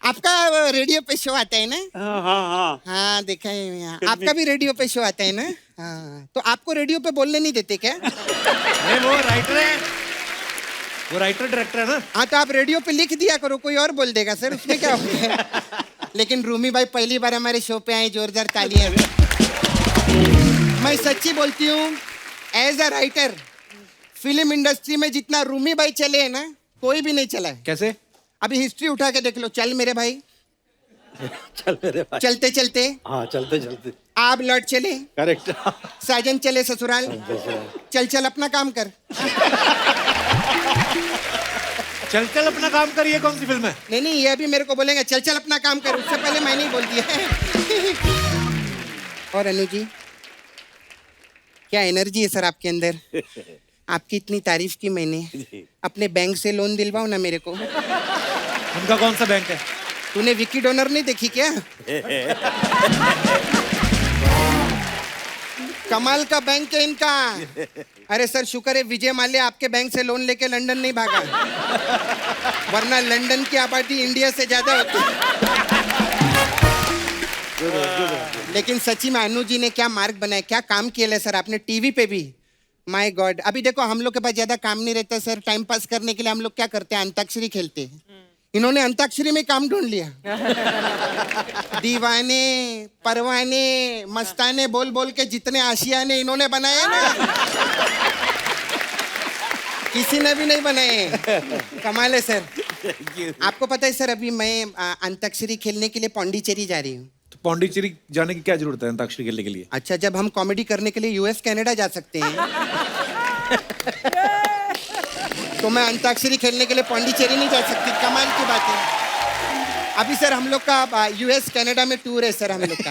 Speaker 7: आपका रेडियो पे शो आता है ना?
Speaker 3: हाँ हाँ हाँ।
Speaker 7: हाँ देखा है यहाँ। आपका भी रेडियो पे शो आता है ना? हाँ, तो आपको रेडियो पे बोलने नहीं देते क्या?
Speaker 1: नहीं, वो राइटर है, वो राइटर डायरेक्टर है ना।
Speaker 7: हाँ, तो आप रेडियो पे लिख दिया करो, कोई और बोल देगा सर, उसमें क्या हो गया। लेकिन रूमी भाई पहली बार हमारे शो पे आए, जोरदार तालियां। मैं सच्ची बोलती हूँ, as a writer film industry में जितना रूमी भाई चले हैं ना, कोई भी नहीं चला है।
Speaker 1: कैसे?
Speaker 7: अभी हिस्ट्री उठा के देख लो। चल मेरे भाई,
Speaker 6: चल मेरे भाई।
Speaker 7: चलते चलते
Speaker 6: हाँ, चलते चलते
Speaker 7: आप लौट चले,
Speaker 6: करेक्ट।
Speaker 7: साजन चले ससुराल, चल चल अपना काम कर।
Speaker 1: चल चल अपना काम कर, ये कौन सी फिल्म है?
Speaker 7: नहीं नहीं, ये अभी मेरे को बोलेंगे चल चल अपना काम कर, उससे पहले मैंने ही बोल दिया है। और अनु जी, क्या एनर्जी है सर आपके अंदर। आपकी इतनी तारीफ की मैंने। अपने बैंक से लोन दिलवाओ ना मेरे को।
Speaker 1: उनका कौन सा बैंक है?
Speaker 7: तूने विकी डोनर नहीं देखी क्या? कमाल का बैंक है इनका। अरे सर शुक्र है विजय माल्या आपके बैंक से लोन लेके लंदन नहीं भागा, वरना लंदन की आबादी इंडिया से ज्यादा होती। लेकिन सच्ची में अनु जी ने क्या मार्ग बनाया, क्या काम किया है सर आपने टीवी पे भी। माय गॉड, अभी देखो हम लोग के पास ज्यादा काम नहीं रहता सर, टाइम पास करने के लिए हम लोग क्या करते हैं, अंताक्षरी खेलते हैं। इन्होंने अंताक्षरी में काम ढूंढ लिया। दीवाने परवाने मस्ताने बोल बोल के जितने आशियाने इन्होंने बनाए ना, किसी ने भी नहीं बनाए। कमाल है सर। आपको पता है सर, अभी मैं अंताक्षरी खेलने के लिए पौंडीचेरी जा रही हूँ।
Speaker 1: तो पौंडीचेरी जाने की क्या जरूरत है अंताक्षरी खेलने के लिए?
Speaker 7: अच्छा, जब हम कॉमेडी करने के लिए यूएस कनाडा जा सकते हैं, तो मैं अंताक्षरी खेलने के लिए पौंडीचेरी नहीं जा सकती। कमाल की बात है। अभी सर हम लोग का यूएस कनाडा में टूर है सर हम लोग का।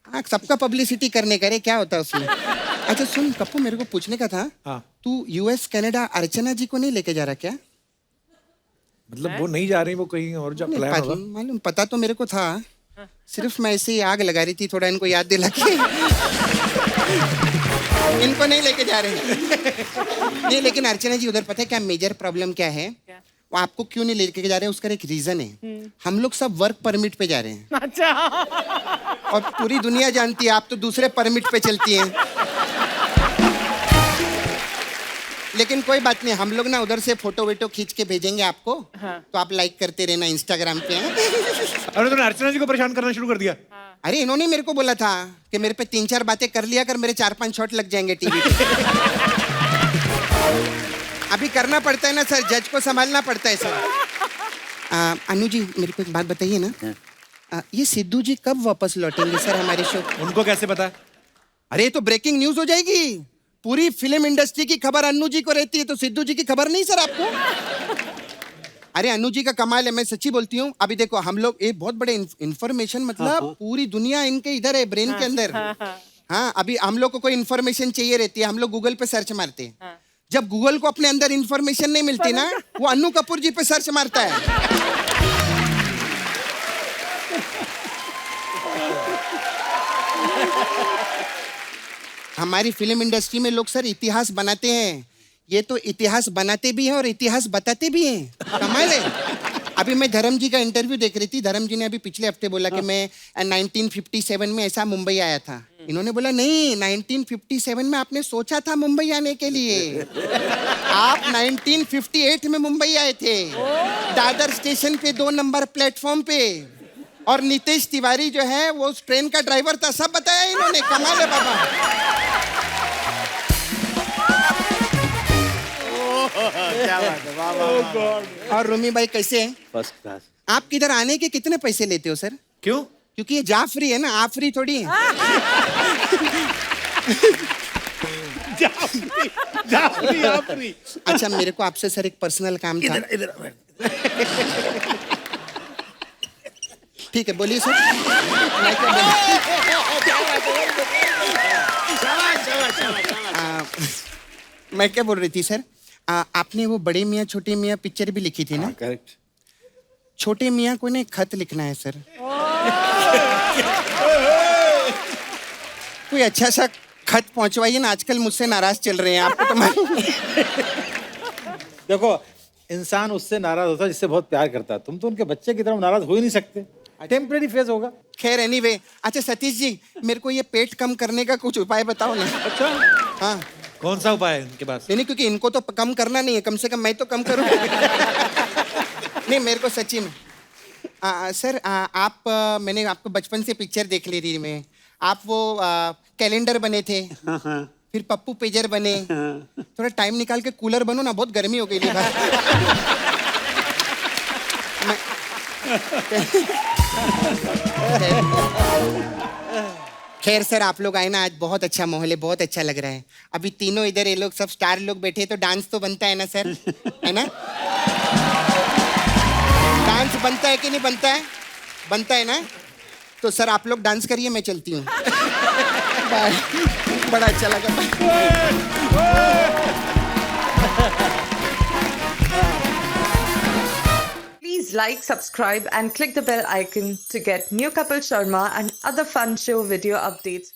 Speaker 7: हाँ, सबका पब्लिसिटी करने का रे, क्या होता है उसमें। अच्छा सुन कप्पू, मेरे को पूछने का था,
Speaker 1: हाँ।
Speaker 7: तू यूएस कनाडा अर्चना जी को नहीं लेके जा रहा क्या?
Speaker 1: मतलब वो नहीं जा रही, वो कहीं और जा प्लान होगा।
Speaker 7: मालूम, पता तो मेरे को था, सिर्फ मैं ऐसे ही आग लगा रही थी थोड़ा इनको याद दिला के। इनको नहीं लेके जा रहे। नहीं, लेकिन अर्चना जी उधर पता है क्या मेजर प्रॉब्लम क्या है? वो आपको क्यों नहीं लेके जा रहे, उसका एक रीजन है। हम लोग सब वर्क परमिट पे जा रहे हैं।
Speaker 5: अच्छा।
Speaker 7: और पूरी दुनिया जानती है आप तो दूसरे परमिट पे चलती हैं। लेकिन कोई बात नहीं, हम लोग ना उधर से फोटो वेटो खींच के भेजेंगे आपको।
Speaker 5: हाँ।
Speaker 7: तो आप लाइक करते रहना इंस्टाग्राम पे।
Speaker 1: अरे तूने अर्चना जी को परेशान करना शुरू कर दिया।
Speaker 7: अरे इन्होंने मेरे को बोला था कि मेरे पे 3-4 बातें कर लिया कर, मेरे 4-5 शॉट लग जाएंगे टीवी पे। अभी करना पड़ता है ना सर, जज को संभालना पड़ता है सर। अनु जी मेरे को एक बात बताइए ना, ये सिद्धू जी कब वापस लौटेंगे सर हमारे शो?
Speaker 1: उनको कैसे पता?
Speaker 7: अरे ये तो ब्रेकिंग न्यूज हो जाएगी, पूरी फिल्म इंडस्ट्री की खबर अन्नू जी को रहती है, तो सिद्धू जी की खबर नहीं सर आपको? अरे अन्नू जी का कमाल है, मैं सच्ची बोलती हूँ। अभी देखो हम लोग एक बहुत बड़े इंफॉर्मेशन, मतलब पूरी दुनिया इनके इधर है, ब्रेन के अंदर। हाँ, अभी हम लोग को कोई इन्फॉर्मेशन चाहिए रहती है, हम लोग गूगल पे सर्च मारते हैं। जब गूगल को अपने अंदर इन्फॉर्मेशन नहीं मिलती ना, वो अन्नू कपूर जी पे सर्च मारता है। हमारी फिल्म इंडस्ट्री में लोग सर इतिहास बनाते हैं, ये तो इतिहास बनाते भी हैं और इतिहास बताते भी हैं। कमाल है। अभी मैं धर्म जी का इंटरव्यू देख रही थी, धर्म जी ने अभी पिछले हफ्ते बोला कि मैं 1957 में ऐसा मुंबई आया था। इन्होंने बोला नहीं, 1957 में आपने सोचा था मुंबई आने के लिए, आप 1958 में मुंबई आए थे, दादर स्टेशन पे 2 नंबर प्लेटफॉर्म पे, और नितेश तिवारी जो है वो उस ट्रेन का ड्राइवर था, सब बताया इन्होंने। कमाल है बाबा।
Speaker 2: क्या बात है, वाह वाह वाह।
Speaker 7: और रूमी भाई कैसे हैं?
Speaker 2: First class.
Speaker 7: आप किधर आने के कितने पैसे लेते हो सर?
Speaker 1: क्यों?
Speaker 7: क्योंकि ये जाफरी है ना, आफरी थोड़ी है।
Speaker 3: जाफरी।
Speaker 7: अच्छा मेरे को आपसे सर एक पर्सनल काम था। ठीक है बोलिए सर। मैं क्या मैं क्या बोल रही थी सर, आपने वो बड़े मियाँ छोटे मियाँ पिक्चर भी लिखी थी ना?
Speaker 2: करेक्ट।
Speaker 7: छोटे मियाँ को ने खत लिखना है सर। कोई अच्छा सा खत पहुंचवाइए ना, आजकल मुझसे नाराज चल रहे हैं, आपको तो मालूम।
Speaker 6: देखो इंसान उससे नाराज होता है जिससे बहुत प्यार करता है। तुम तो उनके बच्चे की तरह नाराज हो ही नहीं सकते, टेम्परेरी फेज होगा।
Speaker 7: खैर एनीवे, अच्छा सतीश जी मेरे को ये पेट कम करने का कुछ उपाय बताओ ना। अच्छा हाँ,
Speaker 1: कौन सा उपाय है इनके पास?
Speaker 7: नहीं क्योंकि इनको तो कम करना नहीं है, कम से कम मैं तो कम करूँ। नहीं मेरे को सच्ची में सर, आप मैंने आपको बचपन से पिक्चर देख ली थी मैं, आप वो कैलेंडर बने थे, फिर पप्पू पेजर बने, थोड़ा टाइम निकाल के कूलर बनो ना, बहुत गर्मी हो गई थी भाई। खैर सर आप लोग आए ना, आज बहुत अच्छा माहौल है, बहुत अच्छा लग रहा है। अभी तीनों इधर ये लोग सब स्टार लोग बैठे, तो डांस तो बनता है ना सर, है ना? डांस बनता है कि नहीं बनता है? बनता है ना? तो सर आप लोग डांस करिए, मैं चलती हूँ। बाय। बड़ा अच्छा लगा।
Speaker 8: Please like, subscribe and click the bell icon to get new Kapil Sharma and other fun show video updates.